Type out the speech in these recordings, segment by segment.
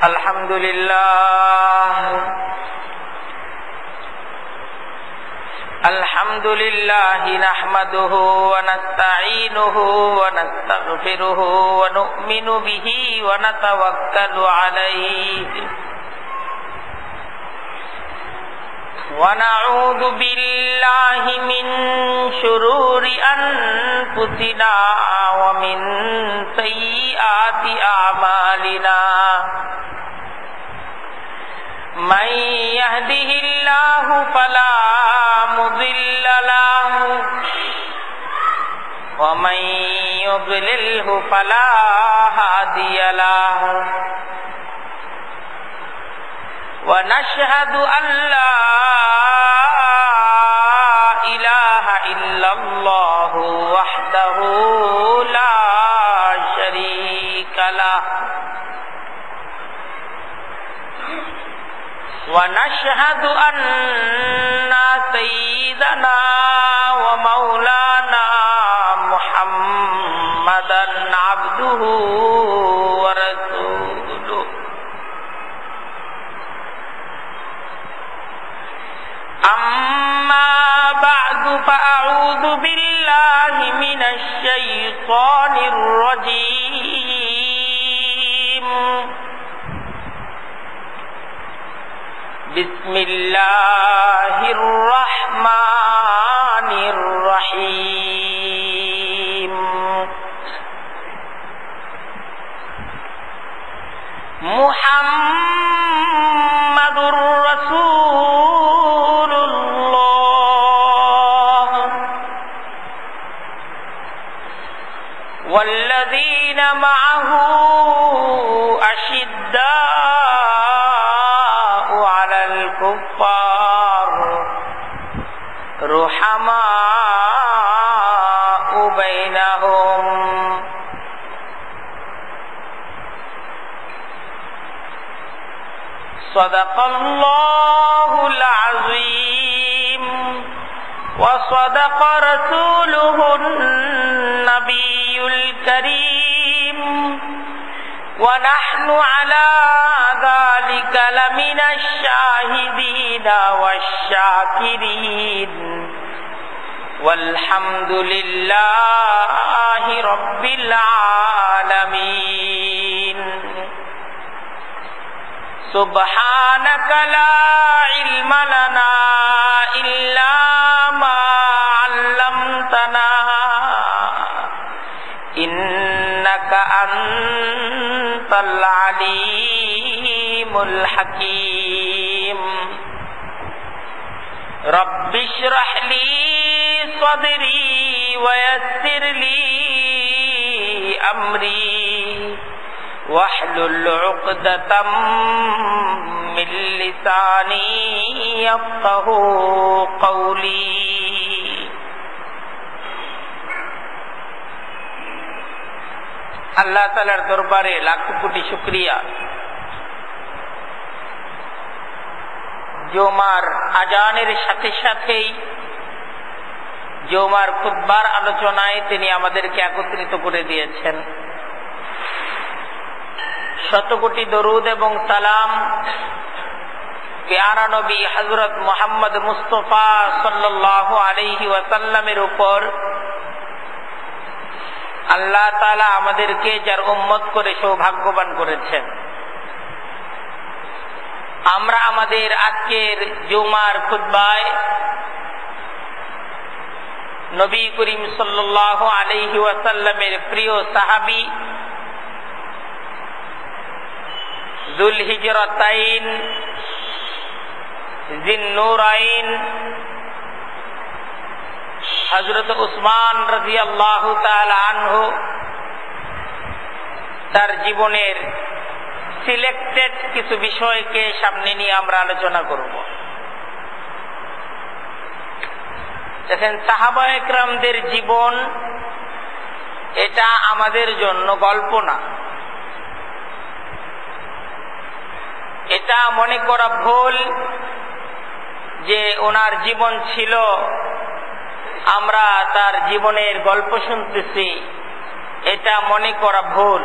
الحمد لله نحمده ونستعينه ونستغفره ونؤمن به ونتوكل عليه ونعوذ بالله من شرور أنفسنا ومن سيئات أعمالنا من يهده الله فلا مضل له ومن يضلله فلا هادي له ونشهد أن لا إله إلا الله وحده لا شريك له ونشهد أن سيدنا ومولانا محمدا عبده ورسوله أما بعد فأعوذ بالله من الشيطان الرجيم بسم الله الرحمن الرحيم محمد رسول الله والذين معه أشداء على الكفار رحماء بينهم صدق الله العظيم وصدق رسوله النبي الكريم ونحن على ذلك لمن الشاهدين والشاكرين والحمد لله رب العالمين سبحانك لا علم لنا إلا ما علمتنا إنك أنت العليم الحكيم رب اشرح لي صدري ويسر لي أمري واحلل عقدة من لساني يفقهوا قولي আল্লাহ তাআলার দরবারে লাখ কোটি শুকরিয়া জুমার আজানের সাথে সাথেই জুমার খুতবার আলোচনায় তিনি আমাদেরকে একত্রিত করে দিয়েছেন। শত কোটি দরুদ এবং সালাম প্যারা নবী হযরত মুহাম্মদ মুস্তাফা সাল্লাল্লাহু আলাইহি ওয়াসাল্লামের উপর আল্লাহ তাআলা আমাদেরকে যার উম্মত করে সৌভাগ্যবান করেছেন। আমরা আমাদের আজকের জুমার খুতবায় নবী করিম সাল্লাল্লাহু আলাইহি ওয়াসাল্লামের প্রিয় সাহাবী যুল হিজরাতাইন জিন্নুরাইন হযরত উসমান রাদিয়াল্লাহু তাআলা আনহু তার জীবনের সিলেক্টেড কিছু বিষয়কে সামনে নিয়ে আমরা আলোচনা করব। দেখেন, সাহাবায়ে কেরামদের জীবন এটা আমাদের জন্য গল্প না, এটা মনে করা ভুল যে ওনার জীবন ছিল আমরা তার জীবনের গল্প শুনতেছি, এটা মনে করা ভুল।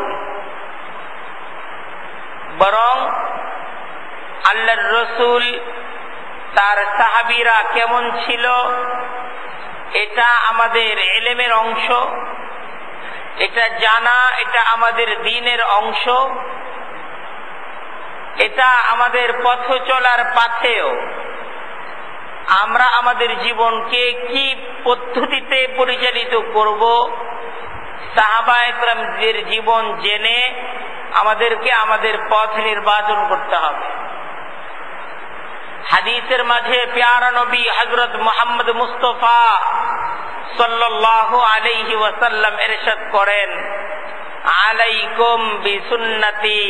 বরং আল্লাহর রাসূল তার সাহাবীরা কেমন ছিল এটা আমাদের ইলমের অংশ, এটা জানা, এটা আমাদের দ্বীনের অংশ, এটা আমাদের পথ চলার পথেও আমরা আমাদের জীবনকে কি পদ্ধতিতে পরিচালিত করব সাহাবায়ে কেরামদের জীবন জেনে আমাদেরকে আমাদের পথ নির্বাচন করতে হবে। হাদিসের মাঝে প্যারা নবী হযরত মুহাম্মদ মুস্তাফা সাল্লাল্লাহু আলাইহি ওয়াসাল্লাম ইরশাদ করেন, আলাইকুম বিসুন্নতি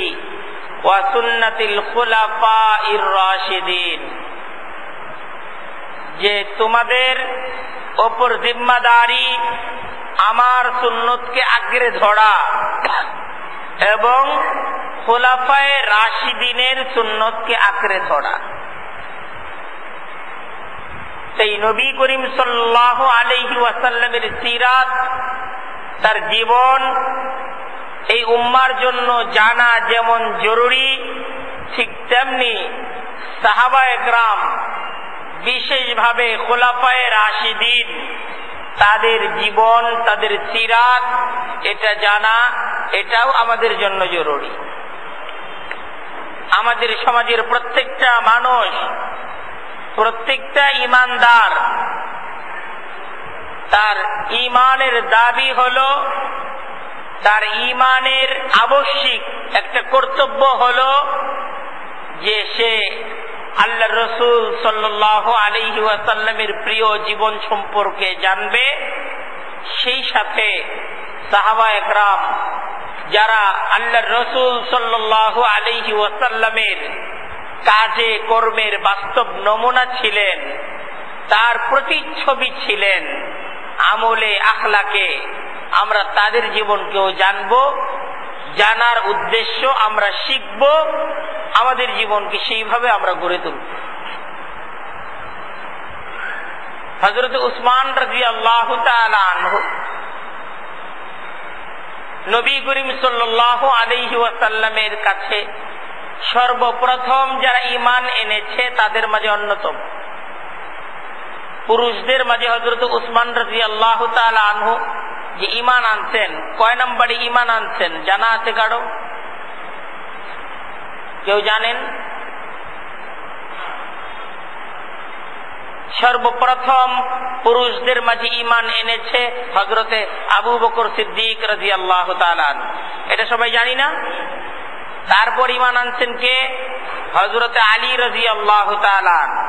ওয়া সুন্নাতিল খুলাফাইর রাশিদিন, যে তোমাদের উপর জিম্মাদারি আমার সুন্নতকে আঁকড়ে ধরা এবং খুলাফায়ে রাশিদিনের সুন্নতকে আঁকড়ে ধরা। সেই নবী করিম সাল্লাল্লাহু আলাইহি ওয়াসাল্লামের সিরাত, তার জীবন এই উম্মার জন্য জানা যেমন জরুরি, ঠিক তেমনি সাহাবায়ে কেরাম বিশেষভাবে খুলাফায়ে রাশিদিন তাদের জীবন, তাদের সিরাত এটা জানা এটাও আমাদের জন্য জরুরি। আমাদের সমাজের প্রত্যেকটা মানুষ, প্রত্যেকটা ঈমানদার তার ঈমানের দাবি হলো, তার ঈমানের আবশ্যিক একটা কর্তব্য হলো যে সে আল্লাহর রাসূল সাল্লাল্লাহু আলাইহি ওয়াসাল্লামের প্রিয় জীবন সম্পর্কে জানবে, সেই সাথে সাহাবায়ে কেরাম যারা আল্লাহর রাসূল সাল্লাল্লাহু আলাইহি ওয়াসাল্লামের কাজে কর্মের বাস্তব নমুনা ছিলেন, তার প্রতিচ্ছবি ছিলেন, আমলে আখলাকে আমরা তাদের জীবনকেও জানব, জানার উদ্দেশ্য আমরা শিখব, আমাদের জীবনকে সেইভাবে আমরা গড়ে তুলব। হযরত উসমান রাদিয়াল্লাহু তাআলা আনহু নবী করিম সাল্লাল্লাহু আলাইহি ওয়াসাল্লামের কাছে সর্বপ্রথম যারা ঈমান এনেছে তাদের মাঝে অন্যতম। পুরুষদের মাঝে হযরত উসমান রাদিয়াল্লাহু তাআলা আনহু যে ঈমান আনছেন, কয় নম্বরে ঈমান আনছেন জানা আছে কারো? কেউ জানেন? সর্বপ্রথম পুরুষদের মাঝে ঈমান এনেছে হযরতে আবু বকর সিদ্দিক রাদিয়াল্লাহু তাআলা আনহু, এটা সবাই জানি না? তারপর ঈমান আনছেন কে? হযরতে আলী রাদিয়াল্লাহু তাআলা আনহু।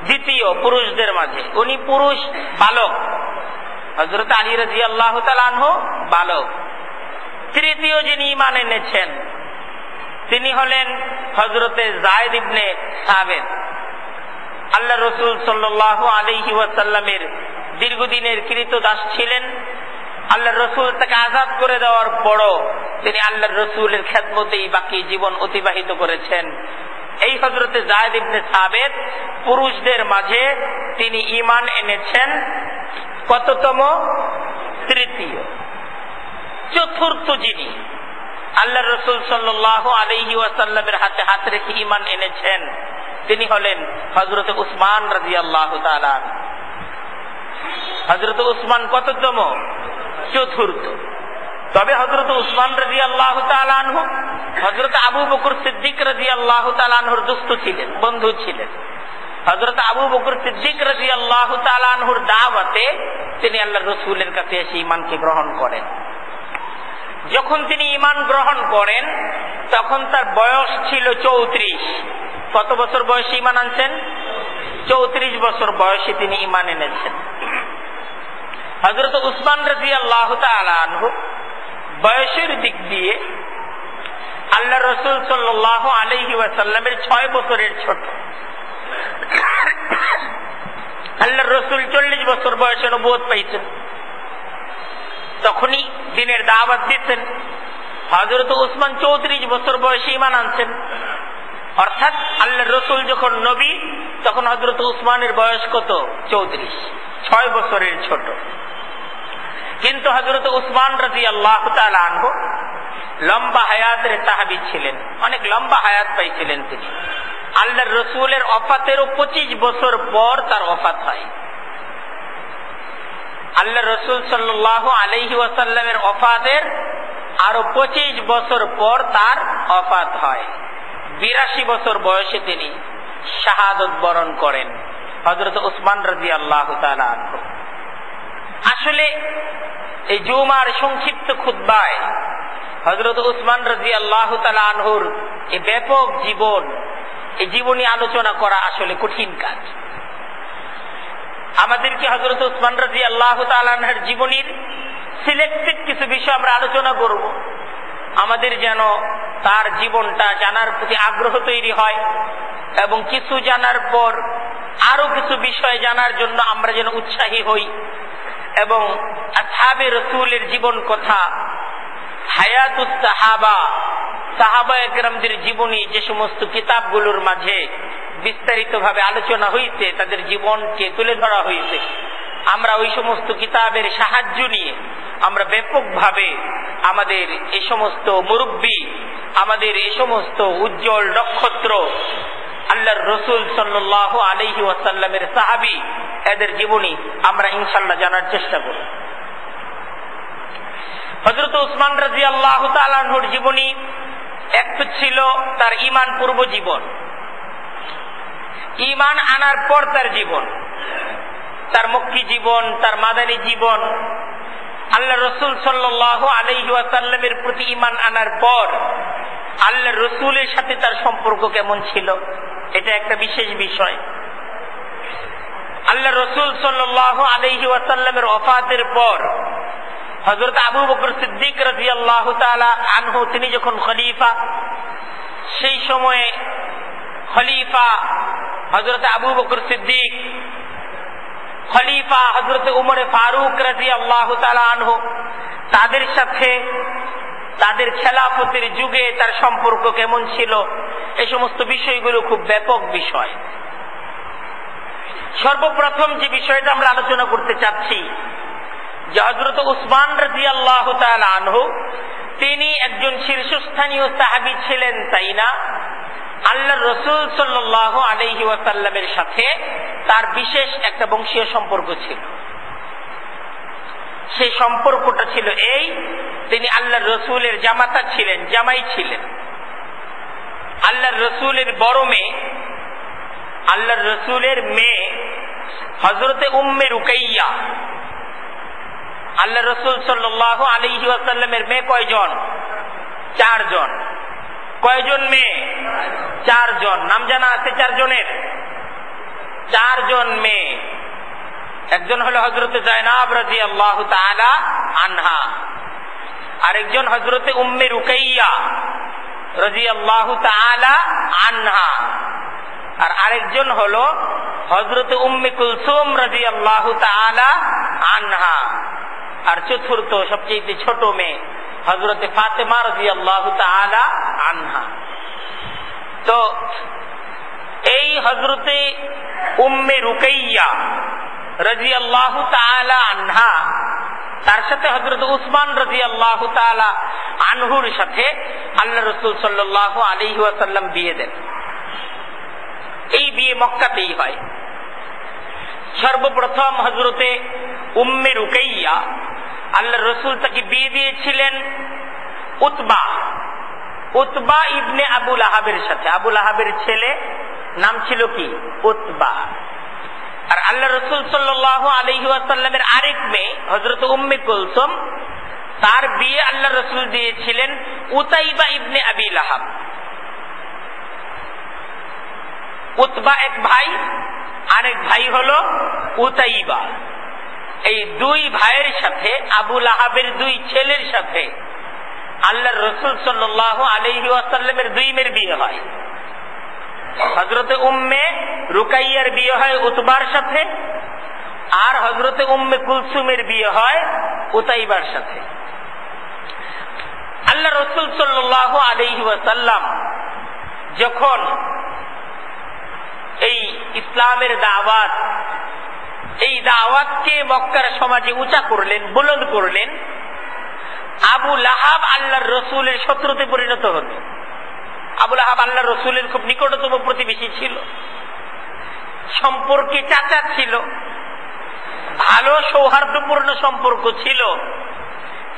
দ্বিতীয় পুরুষদের মাঝে, উনি পুরুষ বালক, হযরত আলী রাদিয়াল্লাহু তাআলা আনহু বালক। তৃতীয় যিনি ঈমান এনেছেন তিনি হলেন হযরতে যায়েদ ইবনে সাবিত। আল্লাহ রাসূল সাল্লাল্লাহু আলাইহি ওয়াসাল্লামের দীর্ঘদিনের কৃতদাস ছিলেন। আল্লাহর রাসূল তাকে আযাদ করে দেওয়ার পরও তিনি আল্লাহর রাসূলের খেদমতেই বাকি জীবন অতিবাহিত করেছেন। এই হযরতে যায়েদ ইবনে সাবিত পুরুষদের মাঝে তিনি ঈমান এনেছেন কততম? তৃতীয়। চতুর্থ যিনি আল্লাহর রাসূল সাল্লাল্লাহু আলাইহি ওয়াসাল্লামের হাতে হাত রেখে ঈমান এনেছেন তিনি হলেন হযরত উসমান রাদিয়াল্লাহু তাআলা। হযরত উসমান কততম? চতুর্থ। তবে হযরত উসমান রাদিয়াল্লাহু তাআলা আনহু হযরত আবু বকর সিদ্দিক রাদিয়াল্লাহু তাআলা আনহুর দোস্ত ছিলেন, বন্ধু ছিলেন। হযরত আবু বকর সিদ্দিক রাদিয়াল্লাহু তাআলা আনহুর দাওয়াতে তিনি আল্লাহর রাসূলের কাছে এসে ঈমানকে গ্রহণ করেন। যখন তিনি ঈমান গ্রহণ করেন তখন তার বয়স ছিল 34। কত বছর বয়সে ঈমান আনছেন? 34 বছর বয়সে তিনি ঈমান এনেছেন। হযরত উসমান রাদিয়াল্লাহু তাআলা আনহু বয়সের দিক দিয়ে আল্লাহর রাসূল সাল্লাল্লাহু আলাইহি ওয়াসাল্লামের 6 বছরের ছোট। আল্লাহর রাসূল 40 বছর বয়সে নবুয়ত পাইছেন, তখনই দ্বীনের দাওয়াত দিতেন। হযরত উসমান 34 বছর বয়সে ঈমান আনছেন। অর্থাৎ আল্লাহর রাসূল যখন নবী তখন হযরত উসমানের বয়স কত? 34, 6 বছরের ছোট। কিন্তু হযরত উসমান রাদিয়াল্লাহু তাআলা আনহু লম্বা হায়াতের সাহাবী ছিলেন, অনেক লম্বা হায়াত পাইছিলেন তিনি। আল্লাহর রসুলের ওফাতেরও 25 বছর পর তার ওফাত হয়। আল্লাহ রসুল সাল্লাল্লাহু আলাইহি ওয়াসাল্লামের ওফাতের আরো 25 বছর পর তার ওফাত হয়। 82 বছর বয়সে তিনি শাহাদত বরণ করেন, হযরত উসমান রাদিয়াল্লাহু তাআলা আনহু। আসলে এই জুমার সংক্ষিপ্ত খুতবায় হযরত উসমান রাদিয়াল্লাহু তাআলা আনহুর এই ব্যাপক জীবন, এই জীবনী আলোচনা করা আসলে কঠিন কাজ। আমাদেরকে হযরত উসমান রাদিয়াল্লাহু তাআলা আনহুর জীবনীর সিলেক্টেড কিছু বিষয় আমরা আলোচনা করব, আমাদের যেন তার জীবনটা জানার প্রতি আগ্রহ তৈরি হয় এবং কিছু জানার পর আরো কিছু বিষয় জানার জন্য আমরা যেন উৎসাহী হই এবং আসহাবে রাসূলের জীবন কথা, হায়াতুস সাহাবা, সাহাবায়ে কেরামদের জীবনী যে সমস্ত কিতাবগুলোর মাঝে বিস্তারিতভাবে আলোচনা হয়েছে, তাদের জীবনকে তুলে ধরা হয়েছে, আমরা ওই সমস্ত কিতাবের সাহায্য নিয়ে আমরা ব্যাপকভাবে আমাদের এই সমস্ত মুরব্বী, আমাদের এই সমস্ত উজ্জ্বল নক্ষত্র আল্লাহর রসুল সাল্লাল্লাহু আলাইহি ওয়াসাল্লামের সাহাবী, এদের জীবনী আমরা ইনশাআল্লাহ জানার চেষ্টা করব। হযরত উসমান রাদিয়াল্লাহু তাআলা আনহুর জীবনী একটা ছিল তার ঈমান পূর্ব জীবন, ঈমান আনার পর তার জীবন, তার মক্কি জীবন, তার মাদানী জীবন, আল্লাহ রসুল সাল্লাল্লাহু আলাইহি ওয়াসাল্লামের প্রতি ঈমান আনার পর আল্লাহ রসুলের সাথে তার সম্পর্ক কেমন ছিল, এটা একটা বিশেষ বিষয়। আল্লাহ রসুল সাল্লাল্লাহু আলাইহি ওয়াসাল্লামের ওফাতের পর হযরত আবু বকর সিদ্দিক রাদিয়াল্লাহু তাআলা আনহু তিনি যখন খলিফা, সেই সময়ে খলিফা হযরত আবু বকর সিদ্দিক, খলিফা হযরত উমর ফারুক রাদিয়াল্লাহু তাআলা আনহু, তাদের সাথে তাদের খেলাফতের যুগে তার সম্পর্ক কেমন ছিল, এই সমস্ত বিষয়গুলো খুব ব্যাপক বিষয়। সর্বপ্রথম যে বিষয়টা আমরা আলোচনা করতে চাচ্ছি যে হযরত উসমান রাদিয়াল্লাহু তাআলা আনহু তিনি একজন শীর্ষস্থানীয় সাহাবী ছিলেন, তাই না? আল্লাহর রাসূল সাল্লাল্লাহু আলাইহি ওয়াসাল্লামের সাথে তার বিশেষ একটা বংশীয় সম্পর্ক ছিল। সেই সম্পর্কটা ছিল এই, তিনি আল্লাহর রাসূলের জামাতা ছিলেন, জামাই ছিলেন। আল্লাহর রাসূলের বড় মেয়ে, আল্লাহর রাসূলের মেয়ে হযরতে উম্মে রুকাইয়া, আল্লাহ রসুল সাল্লাল্লাহু আলাইহি ওয়াসাল্লামের মেয়ে কয়জন? 4 জন। কয়জন মেয়ে? 4 জন। নাম জানা আছে 4 জনের? 4 জন মেয়ে। একজন হলো হযরতে যায়েনাব রাদিয়াল্লাহু তাআলা আনহা, আরেকজন হযরতে উম্মে রুকাইয়া রাদিয়াল্লাহু তাআলা আনহা, আর আরেকজন হলো হযরতে উম্মে কুলসুম রাদিয়াল্লাহু তাআলা আনহা, আর চতুর্থ সবচেয়ে ছোট মেয়ে হযরতে ফাতেমা রাদিয়াল্লাহু তাআলা আনহা। তো এই হযরতে উম্মে রুকাইয়া রাদিয়াল্লাহু তাআলা আনহা, তার সাথে হযরত উসমান রাদিয়াল্লাহু তাআলা আনহুর সাথে আল্লাহ রাসূল সাল্লাল্লাহু আলাইহি ওয়াসাল্লাম বিয়ে দেন। এই বিয়ে মক্কাতেই হয়। সর্বপ্রথম হযরতে উম্মে রুকাইয়া আল্লাহ রসুল তাকে বিয়ে দিয়েছিলেন উতবা ইবনে আবু লাহাবের সাথে। আবু লাহাবের ছেলে নাম ছিল কি? উতবা। আর আল্লাহ রসুল সাল্লাল্লাহু আলাইহি ওয়াসাল্লামের আরেক মেয়ে হযরত উম্মে কুলসুম, তার বিয়ে আল্লাহ রসুল দিয়েছিলেন উতাইবা ইবনে আবি লাহাব। উতবা এক ভাই, আরেক ভাই হলো উতাইবা। এই 2 ভাইয়ের সাথে, আবু লাহাবের 2 ছেলের সাথে আল্লাহর রাসূল সাল্লাল্লাহু আলাইহি ওয়াসাল্লামের 2 মেয়ের বিয়ে হয়। হযরতে উম্মে রুকাইয়ার বিয়ে হয় উতবার সাথে, আর হযরতে উম্মে কুলসুমের বিয়ে হয় উতাইবার সাথে। আল্লাহ রাসূল সাল্লাল্লাহু আলাইহি ওয়াসাল্লাম যখন এই ইসলামের দাওয়াত, এই দাওয়াতকে মক্কার সমাজে উঁচা করলেন, বুলন্দ করলেন, আবু লাহাব আল্লাহর রসুলের শত্রুতে পরিণত হল। আবু লাহাব আল্লাহর রসুলের খুব নিকটতম প্রতিবেশী ছিল, সম্পর্কে চাচা ছিল, ভালো সৌহার্দ্যপূর্ণ সম্পর্ক ছিল।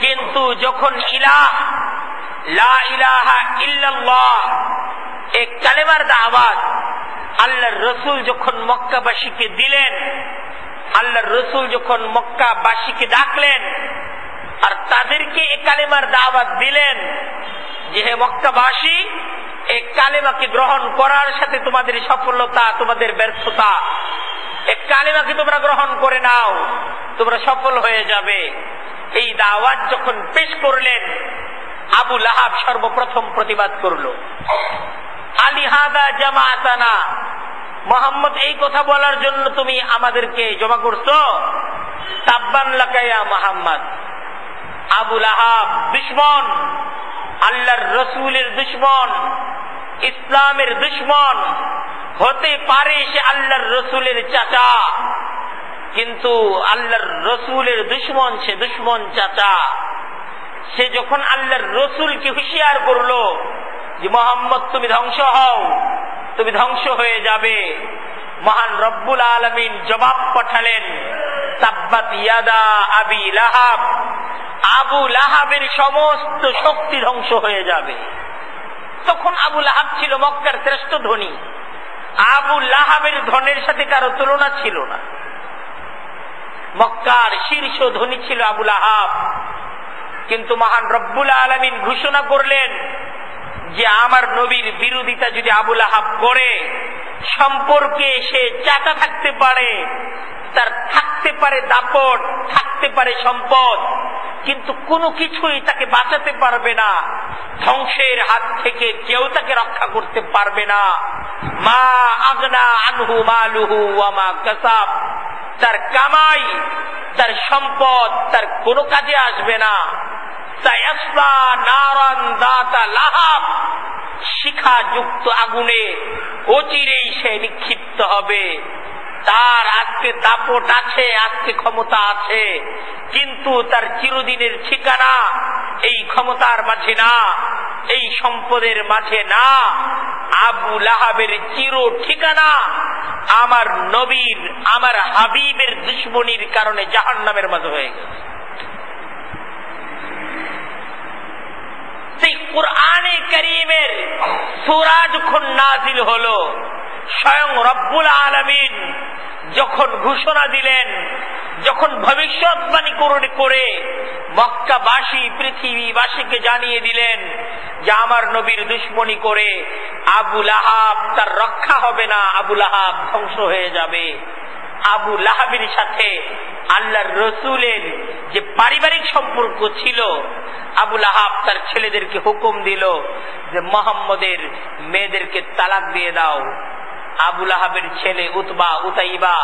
কিন্তু যখন লা ইলাহা ইল্লাল্লাহ এক কালেমার দাওয়াত আল্লাহর রসুল যখন মক্কাবাসীকে দিলেন, আল্লাহর রসুল যখন মক্কাবাসীকে ডাকলেন আর তাদেরকে এই কালেমার দাওয়াত দিলেন যে হে মক্কাবাসী, এই কালেমাকে গ্রহণ করার সাথে তোমাদের সফলতা, তোমাদের ব্যর্থতা, এই কালেমাকে তোমরা গ্রহণ করে নাও, তোমরা সফল হয়ে যাবে। এই দাওয়াত যখন পেশ করলেন, আবু লাহাব সর্বপ্রথম প্রতিবাদ করলো, আলিহাদা জামাআতানা, মুহাম্মদ এই কথা বলার জন্য তুমি আমাদেরকে জমা করছো? তাব্বান লাকা ইয়া মুহাম্মদ। আবু লাহাব দুশমন, আল্লাহর রসুলের দুশমন, ইসলামের দুশমন। হতে পারে সে আল্লাহর রসুলের চাচা, কিন্তু আল্লাহর রসুলের দুশমন, সে দুশমন চাচা। সে যখন আল্লাহর রসুলকে হুঁশিয়ার করলো যে মুহাম্মদ তুমি ধ্বংস হও, তুমি ধ্বংস হয়ে যাবে, মহান রব্বুল আলামিন জবাব পাঠালেন, তাব্বাত ইয়াদা আবি লাহাব, আবু লাহাবের সমস্ত শক্তি ধ্বংস হয়ে যাবে। তখন আবু লাহাব ছিল মক্কার শ্রেষ্ঠ ধনী। আবু লাহাবের ধনের সাথে কারো তুলনা ছিল না। মক্কার শীর্ষ ধনী ছিল আবু লাহাব। কিন্তু মহান রব্বুল আলামিন ঘোষণা করলেন যে আমার নবীর বিরোধিতা যদি আবু লাহাব করে, সম্পর্কে সে চাচা থাকতে পারে, তার থাকতে পারে দাপট, থাকতে পারে সম্পদ, কিন্তু কোনো কিছুই তাকে বাঁচাতে পারবে না। ধ্বংসের হাত থেকে কেউ তাকে রক্ষা করতে পারবে না। মা আগনা আনহু মালুহু ওয়া মা কাসাব, তার কামাই, তার সম্পদ তার কোনো কাজে আসবে না। সায়াসলা নারান দাতা লাহাব, শিখাযুক্ত আগুনে অচিরেই সে নিক্ষিপ্ত হবে। তার আজকে দাপট আছে, আজকে ক্ষমতা আছে, কিন্তু তার চিরদিনের ঠিকানা এই ক্ষমতার মাঝে না, এই সম্পদের মাঝে না। আবু লাহাবের চির ঠিকানা আমার নবীর, আমার হাবিবের দুশমনির কারণে জাহান্নামের মাঝে হয়ে গেছে। সেই কুরআনে কারীমের সূরা যখন নাজিল হলো, স্বয়ং রব্বুল আলামিন যখন ঘোষণা দিলেন, যখন ভবিষ্যৎবাণী করে মক্কাবাসী পৃথিবীবাসীকে জানিয়ে দিলেন যে আমার নবীর দুশমনি করে আবু লাহাব তার রক্ষা হবে না, আবু লাহাব ধ্বংস হয়ে যাবে। আবু লাহাবের সাথে আল্লাহর রসুলের যে পারিবারিক সম্পর্ক ছিল, আবু লাহাব তার ছেলেদেরকে হুকুম দিল যে মুহাম্মদের মেয়েদেরকে তালাক দিয়ে দাও। আবু লাহাবের ছেলে উতবা, উতাইবা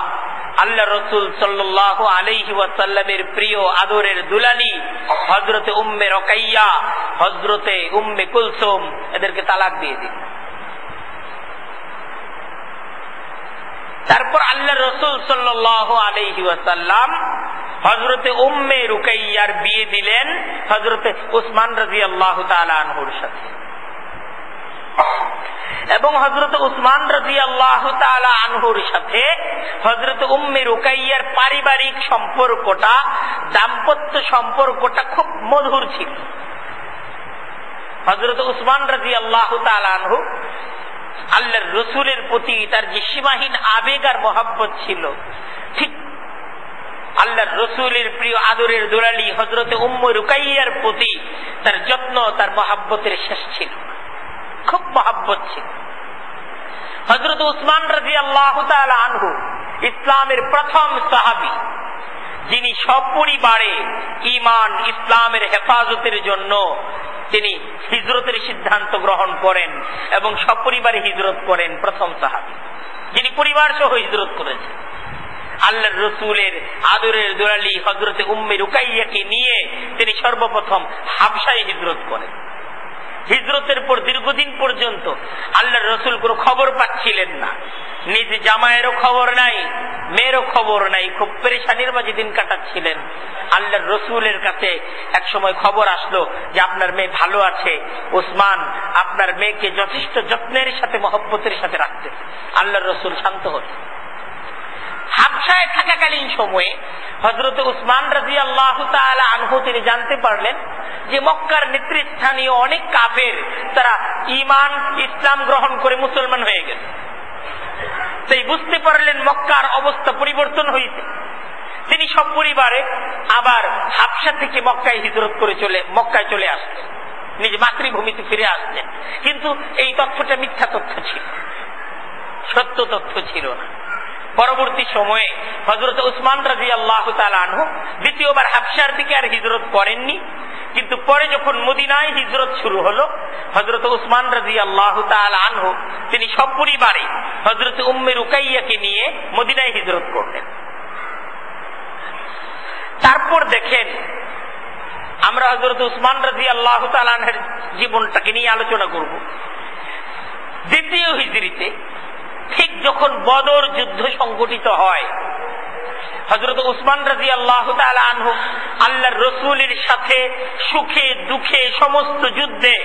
আল্লাহ রসুল সাল্লাল্লাহু আলাইহি ওয়াসাল্লামের প্রিয় আদরের দুলালি হযরতে উম্মে রুকাইয়া, হযরতে উম্মে কুলসুম, এদেরকে তালাক দিয়ে দিল। তারপর আল্লাহ রসুল সাল্লাল্লাহু আলাইহি ওয়াসাল্লাম হযরতে উম্মে রুকাইয়ার বিয়ে দিলেন হযরতে উসমান রাদিয়াল্লাহু তাআলা আনহুর সাথে। এবং হযরত উসমান রাদিয়াল্লাহু তাআলা আনহুর সাথে হযরত উম্মে রুকাইয়ার পারিবারিক সম্পর্কটা, দাম্পত্য সম্পর্কটা খুব মধুর ছিল। হযরত উসমান রাদিয়াল্লাহু তাআলা আনহু আল্লাহর রসুলের প্রতি তার যে সীমাহীন আবেগ আর মহব্বত ছিল, ঠিক আল্লাহর রসুলের প্রিয় আদরের দুলালি হযরতে উম্মে রুকাইয়ার প্রতি তার যত্ন, তার মহব্বতের শেষ ছিল, খুব মহব্বত ছিল। হযরত উসমান রাদিয়াল্লাহু তাআলা আনহু ইসলামের প্রথম সাহাবী, যিনি সপরিবারে ঈমান ইসলামের হেফাজতের জন্য তিনি হিজরতের সিদ্ধান্ত গ্রহণ করেন এবং সপরিবারে হিজরত করেন। প্রথম সাহাবী যিনি পরিবার সহ হিজরত করেছেন। আল্লাহর রসুলের আদরের দুলালি হযরতে উম্মে রুকাইয়াকে নিয়ে তিনি সর্বপ্রথম হাবশায় হিজরত করেন। হিজরতের পর দীর্ঘদিন পর্যন্ত আল্লাহর রাসূল কোনো খবর পাচ্ছিলেন না, নিজ জামাইয়েরও খবর নাই, মেয়েরও খবর নাই, খুব পেরেশানির মাঝে দিন কাটাচ্ছিলেন। আল্লাহর রাসূলের কাছে এক সময় খবর আসলো যে আপনার মেয়ে ভালো আছে, ওসমান আপনার মেয়েকে যথেষ্ট যত্নের সাথে মহব্বতের সাথে রাখতে। আল্লাহর রাসূল শান্ত হলেন। হাবশায় থাকাকালীন সময়ে হযরত উসমান রাদিয়াল্লাহু তাআলা আনহু তিনি জানতে পারলেন যে মক্কার নেতৃস্থানীয় অনেক কাফের তারা ঈমান ইসলাম গ্রহণ করে মুসলমান হয়ে গেছে। তাই বুঝতে পারলেন মক্কার অবস্থা পরিবর্তন হয়েছে। তিনি সপরিবারে আবার হাবশা থেকে মক্কায় হিজরত করে মক্কায় চলে আসলেন, নিজ মাতৃভূমিতে ফিরে আসলেন। কিন্তু এই তথ্যটা মিথ্যা তথ্য ছিল, সত্য তথ্য ছিল না। পরবর্তী সময়ে হযরত উসমান রাদিয়াল্লাহু তাআলা আনহু দ্বিতীয়বার হাবশার দিকে আর হিজরত করেননি, কিন্তু পরে যখন মদিনায় হিজরত শুরু হলো, হযরত উসমান রাদিয়াল্লাহু তাআলা আনহু তিনি সপরিবারে হযরত উম্মে রুকাইয়াকে নিয়ে মদিনায় হিজরত করলেন। তারপর দেখেন আমরা হযরত উসমান রাদিয়াল্লাহু তাআলা আনহুর জীবনটাকে নিয়ে আলোচনা করব। দ্বিতীয় হিজরিতে ঠিক যখন বদর যুদ্ধ সংঘটিত হয়, হযরত উসমান রাদিয়াল্লাহু তাআলা আনহু আল্লাহর রাসূলের সাথে সুখে দুঃখে সমস্ত যুদ্ধে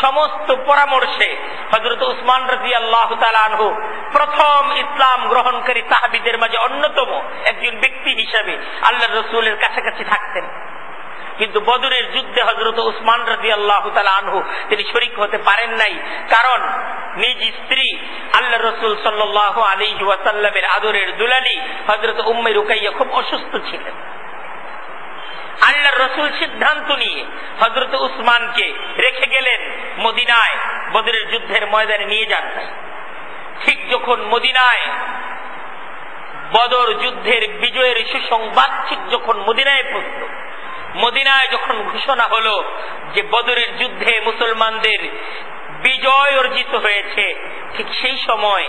সমস্ত পরামর্শে হযরত উসমান রাদিয়াল্লাহু তাআলা আনহু প্রথম ইসলাম গ্রহণকারী সাহাবীদের মাঝে অন্যতম একজন ব্যক্তি হিসেবে আল্লাহর রাসূলের কাছাকাছি থাকতেন। কিন্তু বদরের যুদ্ধে হযরত উসমান রাদিয়াল্লাহু তাআলা আনহু তিনি শরীক হতে পারেন নাই, কারণ নিজ স্ত্রী আল্লাহর রাসূল সাল্লাল্লাহু আলাইহি ওয়াসাল্লামের আদরের দুলালি হযরত উম্মে রুকাইয়া খুব অসুস্থ ছিলেন। আল্লাহর রাসূল সিদ্ধান্ত নিয়ে হযরত উসমানকে রেখে গেলেন মদিনায়, বদরের যুদ্ধের ময়দানে নিয়ে যান নাই। ঠিক যখন মদিনায় বদর যুদ্ধের বিজয়ের সুসংবাদ ঠিক যখন মদিনায় পৌঁছল, মদিনায় যখন ঘোষণা হলো যে বদরের যুদ্ধে মুসলমানদের বিজয় অর্জিত হয়েছে, ঠিক সেই সময়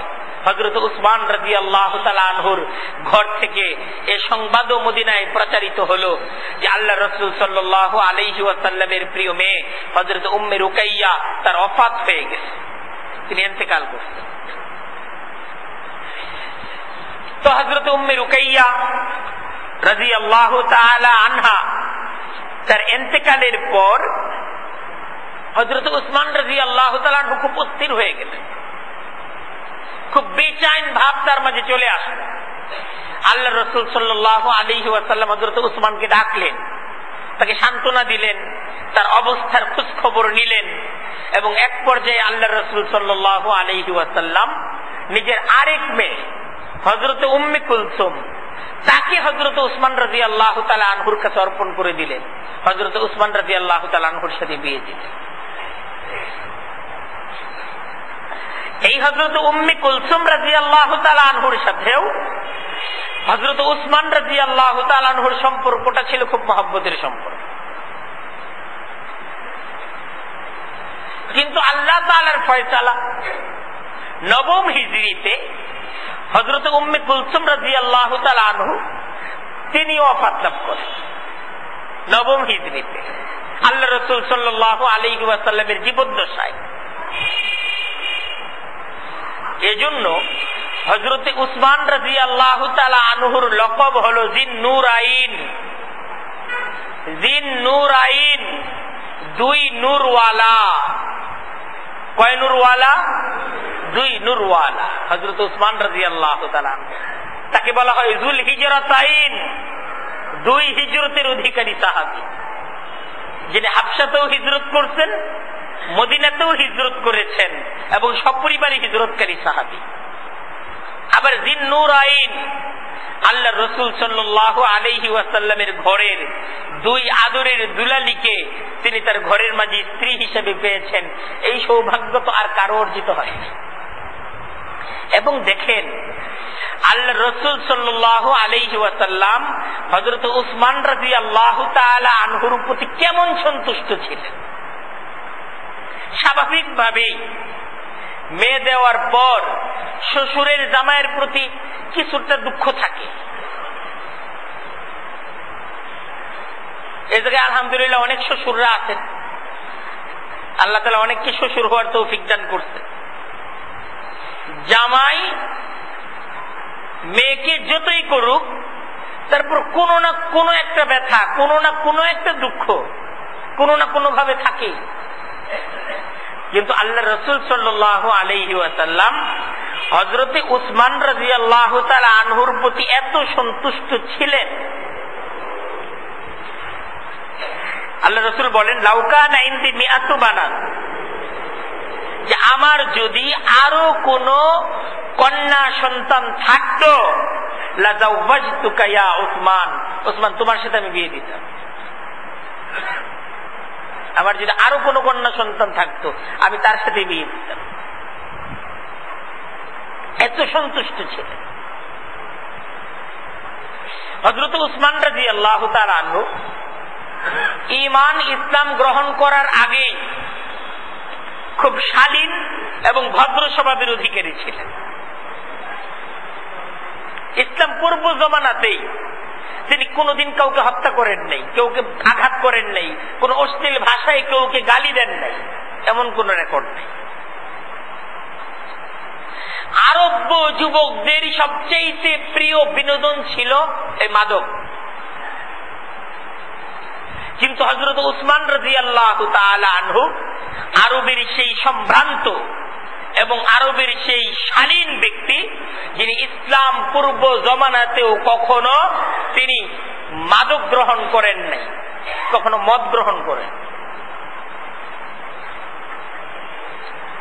হযরত উসমান রাদিয়াল্লাহু তাআলা আনহুর ঘর থেকে এই সংবাদও মদিনায় প্রচারিত হলো যে আল্লাহর রাসূল সাল্লাল্লাহু আলাইহি ওয়াসাল্লামের প্রিয় মেয়ে হযরত উম্মে রুকাইয়া তার ওফাত হয়ে গেছে, তিনি ইন্তেকাল করছেন। তো হযরত উম্মে রুকাইয়া রাদিয়াল্লাহু তাআলা আনহা তার ইন্তেকালের পর হযরত উসমান রাদিয়াল্লাহু তাআলা আনহু খুব অস্থির হয়ে গেলেন, খুব বেচैन ভাব তার মাঝে চলে আসলো। আল্লাহর রাসূল সাল্লাল্লাহু আলাইহি ওয়াসাল্লাম হযরত উসমানকে ডাকলেন, তাকে সান্ত্বনা দিলেন, তার অবস্থার খোঁজ খবর নিলেন এবং এক পর্যায়ে আল্লাহর রাসূল সাল্লাল্লাহু আলাইহি ওয়াসাল্লাম নিজের আরেক মেয়ে হযরত উম্মে কুলসুম তাকে হযরত উসমান রাদিয়াল্লাহু তাআলা আনহুর কাছে অর্পণ করে দিলেন। হযরত উসমান রাদিয়াল্লাহু তাআলা আনহুর সাথে বিয়ে দিলেন। এই হযরত উম্মে কুলসুম রাদিয়াল্লাহু তাআলা আনহুর সাথেও হযরত উসমান রাদিয়াল্লাহু তাআলা আনহুর সম্পর্কটা ছিল খুব মহব্বতের সম্পর্ক। কিন্তু আল্লাহ তাআলার ফয়সালা নবম হিজরিতে হযরত উম্মে কুলসুম রাদিয়াল্লাহু তাআলা আনহু তিনি ওয়াফাত লাভ করেন নবম হিজরিতে আল্লাহ রাসূল সাল্লাল্লাহু আলাইহি ওয়াসাল্লামের জীবদ্দশায়। এজন্য হযরত উসমান রাদিয়াল্লাহু তাআলা আনহুর লকব হলো জিন নূরাইন। জিন নূরাইন, দুই নূরওয়ালা। কয় নূরওয়ালা? দুই নূরওয়ালা। হযরত উসমান রাদিয়াল্লাহু তাআলা তাকে বলা হয় যুল হিজরাতাইন, দুই হিজরতের অধিকারী সাহাবী, যিনি হাবশাতেও হিজরত করছেন, মদিনাতেও হিজরত করেছেন এবং সপরিবারে হিজরতকারী সাহাবী। আবার জিন নূরাইন, আল্লাহর রাসূল সাল্লাল্লাহু আলাইহি ওয়াসাল্লামের ঘরের দুই আদরের দুলালিকে তিনি তার ঘরের মাঝে স্ত্রী হিসেবে পেয়েছেন। এই সৌভাগ্য তো আর কারো অর্জিত হয়নি। এবং দেখেন আল্লাহর রাসূল সাল্লাল্লাহু আলাইহি ওয়াসাল্লাম হযরত উসমান রাদিয়াল্লাহু তাআলা আনহুর প্রতি কেমন সন্তুষ্ট ছিলেন। স্বাভাবিকভাবেই মেয়ে দেওয়ার পর শ্বশুরের জামাইয়ের প্রতি কিছুটা দুঃখ থাকে। এই জায়গায় আলহামদুলিল্লাহ অনেক শ্বশুররা আছেন আল্লাহ তাআলা অনেককে শ্বশুর হওয়ার তৌফিক দান করছে। জামাই মেয়েকে যতই করুক, তারপর কোনো না কোনো একটা ব্যথা, কোনো না কোনো একটা দুঃখ কোনো না কোনো ভাবে থাকে। কিন্তু আল্লাহ রাসূল সাল্লাল্লাহু আলাইহি ওয়াসাল্লাম হযরতে উসমান রাদিয়াল্লাহু তাআলা আনহুর প্রতি এত সন্তুষ্ট ছিলেন, আল্লাহ রাসূল বলেন, লাউ কানা ইনদি মিআতু বানাত, যে আমার যদি আরো কোন কন্যা সন্তান থাকতো, লাযাওয়াজতুকা ইয়া উসমান, উসমান তোমার সাথে আমি বিয়ে দিতাম। আমার যদি আরো কোন কন্যা সন্তান থাকতো আমি তার সাথে বিয়ে দিতাম। এত সন্তুষ্ট ছিলেন হযরত উসমান রাদিয়াল্লাহু তাআলা আনহু। ঈমান ইসলাম গ্রহণ করার আগে খুব শালীন এবং ভদ্র স্বভাবের অধিকারী ছিলেন। ইসলাম পূর্ব জমানাতেই তিনি কোনদিন কাউকে হত্যা করেন নাই, কেউকে আঘাত করেন নাই, কোন অশ্লীল ভাষায় কেউকে গালি দেন নাই, এমন কোন রেকর্ড নেই। আরব যুবকদের সবচেয়ে প্রিয় বিনোদন ছিল এই মাদক। কিন্তু হযরত উসমান রাদিয়াল্লাহু তাআলা আনহু আরবের সেই সম্ভ্রান্ত এবং আরবের সেই শালীন ব্যক্তি, যিনি ইসলাম পূর্ব জমানাতেও কখনো তিনি মাদক গ্রহণ করেন নাই, কখনো মদ গ্রহণ করেন।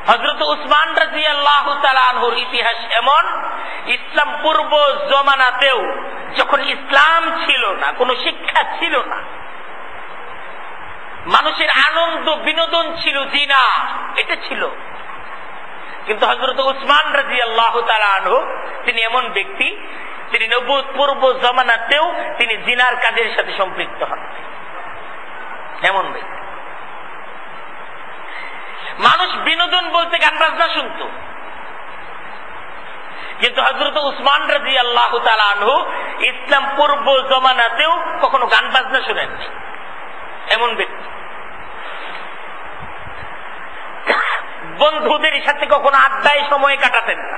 হযরত উসমান রাদিয়াল্লাহু তাআলা আনহুর ইতিহাস এমন, ইসলাম পূর্ব জমানাতেও যখন ইসলাম ছিল না, কোনো শিক্ষা ছিল না, মানুষের আনন্দ বিনোদন ছিল জিনা, এটা ছিল। কিন্তু হযরত উসমান রাদিয়াল্লাহু তাআলা আনহু তিনি এমন ব্যক্তি, তিনি নবুয়ত পূর্ব জমানাতেও তিনি জিনার কাজের সাথে সম্পৃক্ত হন, এমন ব্যক্তি। মানুষ বিনোদন বলতে গান বাজনা শুনত, কিন্তু হযরত উসমান রাদিয়াল্লাহু তাআলা আনহু ইসলাম পূর্ব জমানাতেও কখনো গান বাজনা শুনেননি, এমন ব্যক্তি। বন্ধুদের সাথে কখনো আড্ডায় সময় কাটাতেন না।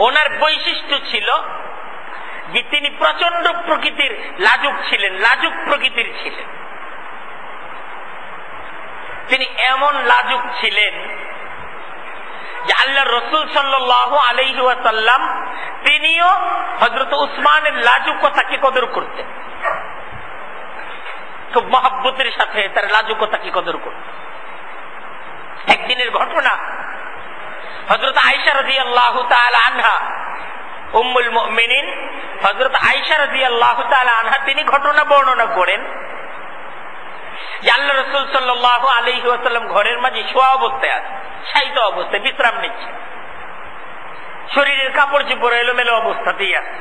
ওনার বৈশিষ্ট্য ছিল যে তিনি প্রচন্ড প্রকৃতির লাজুক ছিলেন, লাজুক প্রকৃতির ছিলেন। তিনি এমন লাজুক ছিলেন যে আল্লাহ রাসূল সাল্লাল্লাহু আলাইহি ওয়াসাল্লাম তিনিও হযরত উসমানের লাজুকতাকে কদর করতেন, খুব মহব্বতের সাথে তার লাজুকতাকে কদর করতেন। একদিনের ঘটনা, হযরত আয়েশা রাদিয়াল্লাহু তাআলা আনহা, উম্মুল মুমিনিন হযরত আয়েশা রাদিয়াল্লাহু তাআলা আনহা, তিনি ঘটনা বর্ণনা করেন যে আল্লাহ রাসূল সাল্লাল্লাহু আলাইহি ওয়াসাল্লাম ঘরের মাঝে শোয়া অবস্থায় আছে, শায়িত অবস্থায় বিশ্রাম নিচ্ছে, শরীরের কাপড় চোপড় এলোমেলো অবস্থাতেই আছে।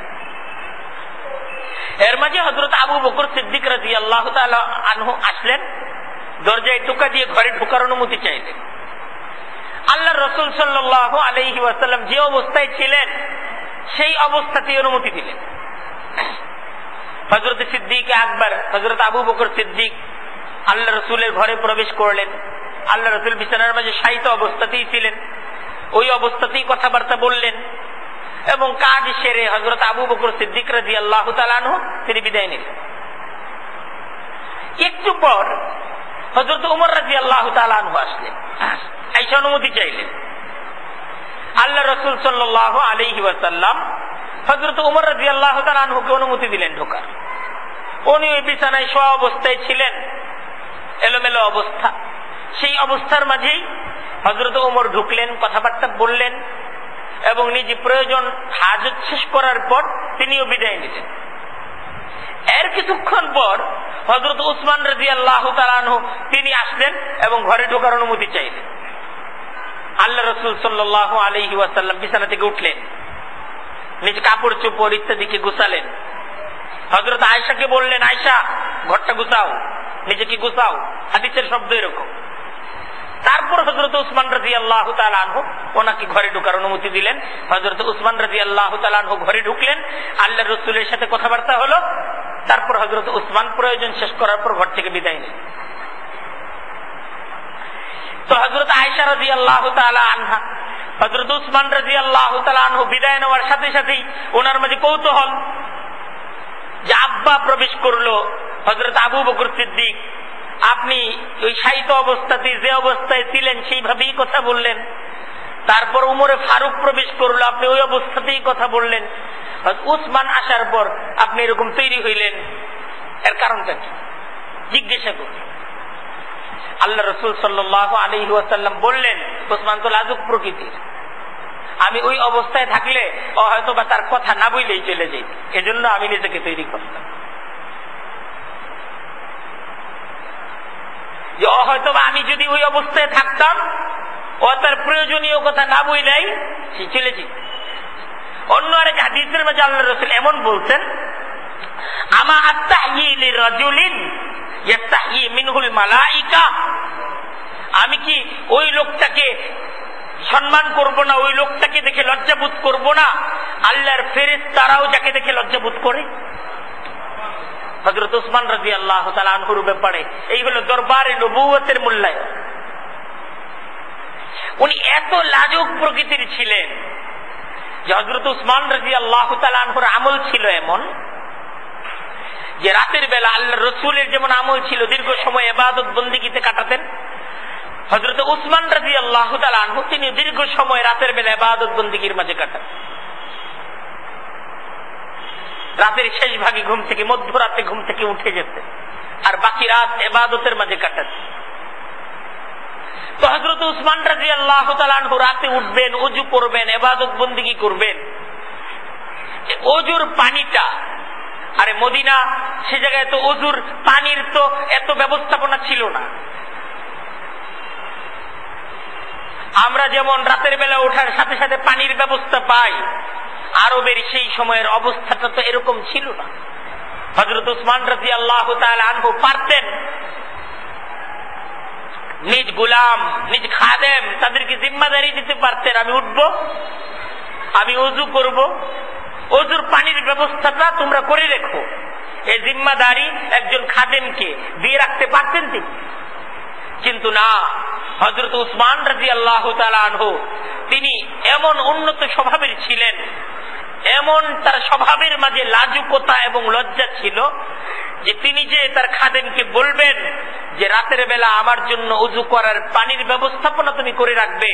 এর মাঝে হযরত আবু বকর সিদ্দিক রাদিয়াল্লাহু তাআলা আনহু আসলেন, দরজায় টোকা দিয়ে ঘরে ঢোকার অনুমতি চাইলেন। আল্লাহ রাসূল সাল্লাল্লাহু আলাইহি ওয়াসাল্লাম যে অবস্থায় ছিলেন সেই অবস্থাতেই অনুমতি দিলেন। হযরত সিদ্দিক আকবর, হযরত আবু বকর সিদ্দিক আল্লাহ রাসূলের ঘরে প্রবেশ করলেন। আল্লাহ রাসূল বিছানার মাঝে শায়িত অবস্থাতেই ছিলেন, ওই অবস্থাতেই কথাবার্তা বললেন এবং কাজ সেরে হযরত আবু বকর সিদ্দিক রাদিয়াল্লাহু তাআলা আনহু তিনি বিদায় নিলেন। একটু পর হযরত ওমর রাদিয়াল্লাহু তাআলা আনহু আসলেন, আয়েশা অনুমতি চাইলেন। আল্লাহ রাসূল সাল্লাল্লাহু আলাইহি ওয়াসাল্লাম হযরত ওমর রাদিয়াল্লাহু তাআলা আনহুকে অনুমতি দিলেন ঢোকার। উনি ওই বিছানায় শোয়া অবস্থায় ছিলেন, এলোমেলো অবস্থা। সেই অবস্থার মাঝেই হযরত ওমর ঢুকলেন, কথাবার্তা বললেন এবং নিজে প্রয়োজন হাজত শেষ করার পর তিনিও বিদায় নিলেন। এর কিছুক্ষণ পর হযরত উসমান রাদিয়াল্লাহু তাআলা আনহু তিনি আসলেন এবং ঘরে ঢোকার অনুমতি চাইলেন। আল্লাহ রাসূল সাল্লাল্লাহু আলাইহি ওয়াসাল্লাম বিছানা থেকে উঠলেন, নিজ কাপড় চোপড় ইত্যাদিকে গুছালেন। হযরত আয়েশাকে বললেন, আয়েশা ঘরটা গুছাও, নিজেকে গুছাও, হাদিসের শব্দ এরকম। তারপর হযরত উসমান রাদিয়াল্লাহু তাআলা আনহু ওনাকে ঘরে ঢোকার অনুমতি দিলেন। হযরত উসমান রাদিয়াল্লাহু তাআলা আনহু ঘরে ঢুকলেন, আল্লাহর রাসূলের সাথে কথাবার্তা হলো। তারপর হযরত উসমান প্রয়োজন শেষ করার পর ঘর থেকে বিদায় নিলেন। হযরত আয়েশা রাদিয়াল্লাহু তাআলা আনহা, হযরত উসমান রাদিয়াল্লাহু তাআলা আনহু বিদায় নেওয়ার সাথে সাথেই ওনার মাঝে কৌতূহল যে আব্বা প্রবেশ করলো, হযরত আবু বকর সিদ্দিক, আপনি ওই শায়িত অবস্থাতে যে অবস্থায় ছিলেন সেইভাবেই কথা বললেন। তারপর উমরে ফারুক প্রবেশ করলো, আপনি ওই অবস্থাতেই কথা বললেন। উসমান আসার পর আপনি এরকম তৈরি হইলেন, এর কারণটা কি জিজ্ঞাসা করলেন। আল্লাহ রাসূল সাল্লাল্লাহু আলাইহি ওয়াসাল্লাম বললেন, উসমান তো লাজুক প্রকৃতির, আমি ওই অবস্থায় থাকলে ও হয়তো বা তার কথা না বললেই চলে যেত, এজন্য আমি নিজেকে তৈরি করতাম। যে ও হয়তো বা আমি যদি ওই অবস্থায় থাকতাম, ও তার প্রয়োজনীয় কথা না বললেই সে চলে যেত। অন্য আরেক হাদিসের মাঝে আল্লাহ রাসূল এমন বলছেন, আমা আস্তাহয়ি লিরাজুলিন ইয়াস্তাহয়ি মিনহুল মালাইকা, আমি কি ওই লোকটাকে সম্মান করব না, ওই লোকটাকে দেখে লজ্জাবোধ করব না আল্লাহর ফেরেশতারাও যাকে দেখে লজ্জাবোধ করে। হযরত উসমান রাদিয়াল্লাহু তাআলা আনহুর ব্যাপারে এই হলো দরবারে নবুয়তের মূল্যায়ন। উনি এত লাজুক প্রকৃতির ছিলেন যে হযরত উসমান রাদিয়াল্লাহু তাআলা আনহুর আমল ছিল এমন যে রাতের বেলা আল্লাহর রাসূলের যেমন আমল ছিল দীর্ঘ সময় ইবাদত বন্দেগীতে কাটাতেন, হযরত উসমান রাদিয়াল্লাহু তাআলা আনহু তিনি দীর্ঘ সময় রাতের বেলা ইবাদত বন্দেগীর মাঝে কাটান। রাতের শেষ ভাগে ঘুম থেকে, মধ্যরাতে ঘুম থেকে উঠে যেতেন আর বাকি রাত ইবাদতের মাঝে কাটাতেন। তো হযরত উসমান রাদিয়াল্লাহু তাআলা আনহু রাতে উঠবেন, ওযু করবেন, ইবাদত বন্দেগী করবেন। ওযুর পানিটা, আরে মদিনা সে জায়গায় তো ওযুর পানির তো এত ব্যবস্থাপনা ছিল না। আমরা যেমন রাতের বেলা ওঠার সাথে সাথে পানির ব্যবস্থা পাই, আরবের সেই সময়ের অবস্থাটা তো এরকম ছিল না। হযরত উসমান রাদিয়াল্লাহু তাআলা আনহু পারতেন নিজ গোলাম, নিজ খাদেম, তাদেরকে জিম্মাদারি দিতে পারতেন, আমি উঠবো, আমি ওযু করব, ওযুর পানির ব্যবস্থাটা তোমরা করে রেখো, এই জিম্মাদারি একজন খাদেমকে দিয়ে রাখতে পারতেন তিনি। কিন্তু না, হযরত উসমান রাদিয়াল্লাহু তাআলা আনহু তিনি এমন উন্নত স্বভাবের ছিলেন, এমন তার স্বভাবের মাঝে লাজুকতা এবং লজ্জা ছিল যে তিনি যে তার খাদেমকে বলবেন যে রাতের বেলা আমার জন্য ওযু করার পানির ব্যবস্থাপনা তুমি করে রাখবে,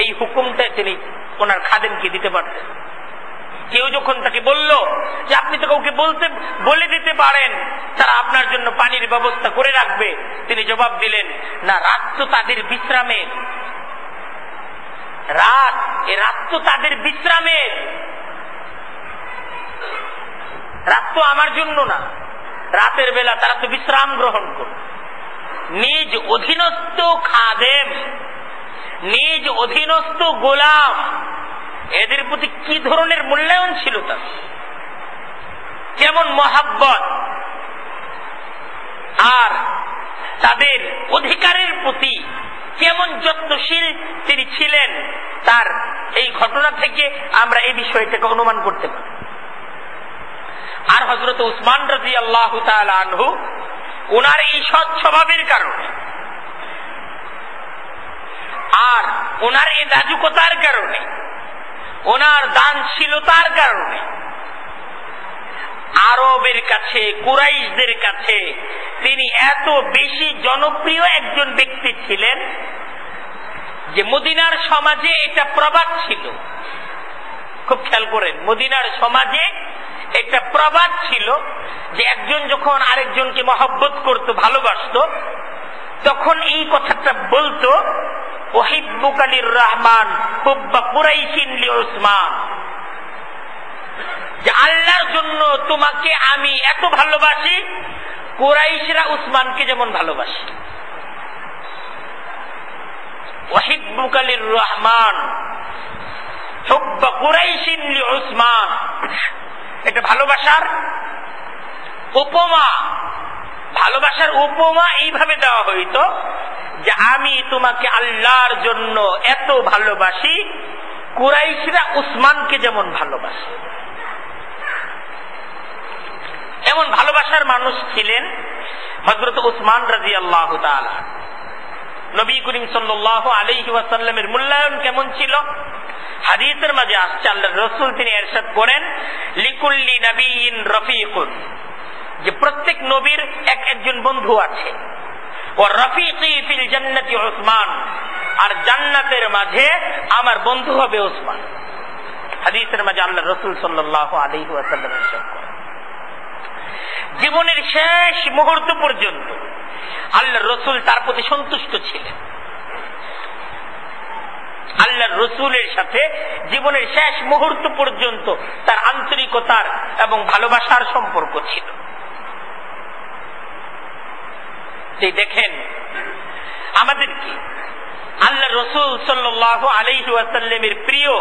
এই হুকুমটা তিনি ওনার খাদেমকে দিতে পারতেন। কেউ যখন তাকে বলল যে আপনি তো কাউকে বলে দিতে পারেন তারা আপনার জন্য পানির ব্যবস্থা করে রাখবে, তিনি জবাব দিলেন, না, রাত তো তাদের বিশ্রামের, রাত তো তাদের বিশ্রামের, রাত তো আমার জন্য না, রাতের বেলা তারা তো বিশ্রাম গ্রহণ করবে। নিজ অধীনস্থ খাদেম, নিজ অধীনস্থ গোলাম, এদের প্রতি কি ধরনের মূল্যায়ন ছিল তার, কেমন মহাব্বত, আর তাদের অধিকারের প্রতি কেমন যত্নশীল তিনি ছিলেন, তার এই ঘটনা থেকে আমরা এই বিষয়টাকে অনুমান করতে পারি। আর হযরত উসমান রাদিয়াল্লাহু তাআলা আনহু ওনার এই সৎ স্বভাবের কারণে আর ওনার এই লাজুকতার কারণে, ওনার দানশীলতার কারণে আরবের কাছে, কুরাইশদের কাছে তিনি এত বেশি জনপ্রিয় একজন ব্যক্তি ছিলেন যে মদিনার সমাজে এটা প্রবাদ ছিল। খুব খেয়াল করেন, মদিনার সমাজে একটা প্রবাদ ছিল যে একজন যখন আরেকজনকে মহব্বত করত, ভালোবাসত, তখন এই কথাটা বলতো, উহিব্বুকা লির-রহমান হুব্বা কুরাইশিন লিউসমান, যে আল্লাহর জন্য তোমাকে আমি এত ভালোবাসি কুরাইশরা উসমানকে যেমন ভালোবাসে। উহিব্বুকা লির-রহমান হুব্বা কুরাইশিন লিউসমান, এটা ভালোবাসার উপমা, ভালোবাসার উপমা এইভাবে দেওয়া হইতো যে আমি তোমাকে আল্লাহর জন্য এত ভালোবাসি কুরাইশরা উসমানকে যেমন ভালোবাসে। এমন ভালোবাসার মানুষ ছিলেন হযরত উসমান রাদিয়াল্লাহু তাআলা। নবী করিম সাল্লাল্লাহু আলাইহি ওয়াসাল্লামের মূল্যায়ন কেমন ছিল? হাদিসের মাঝে আসছে, আল্লাহর রাসূল তিনি ইরশাদ করেন, লিকুল্লি নাবিয়্যিন রাফিকুন, যে প্রত্যেক নবীর একজন বন্ধু আছে। ওয়া রাফিকি ফিল জান্নাতি উসমান, আর জান্নাতের মাঝে আমার বন্ধু হবে উসমান। হাদিসের মাঝে আল্লাহর রাসূল সাল্লাল্লাহু আলাইহি ওয়াসাল্লাম ইরশাদ করেন, জীবনের শেষ মুহূর্ত পর্যন্ত আল্লাহর রাসূল তার প্রতি সন্তুষ্ট ছিলেন। আল্লাহর রাসূলের সাথে জীবনের শেষ মুহূর্ত পর্যন্ত তার আন্তরিকতার এবং ভালোবাসার সম্পর্ক ছিল। দেখেন আমাদেরকে আল্লাহর রাসূল সাল্লাল্লাহু আলাইহি ওয়াসাল্লামের প্রিয়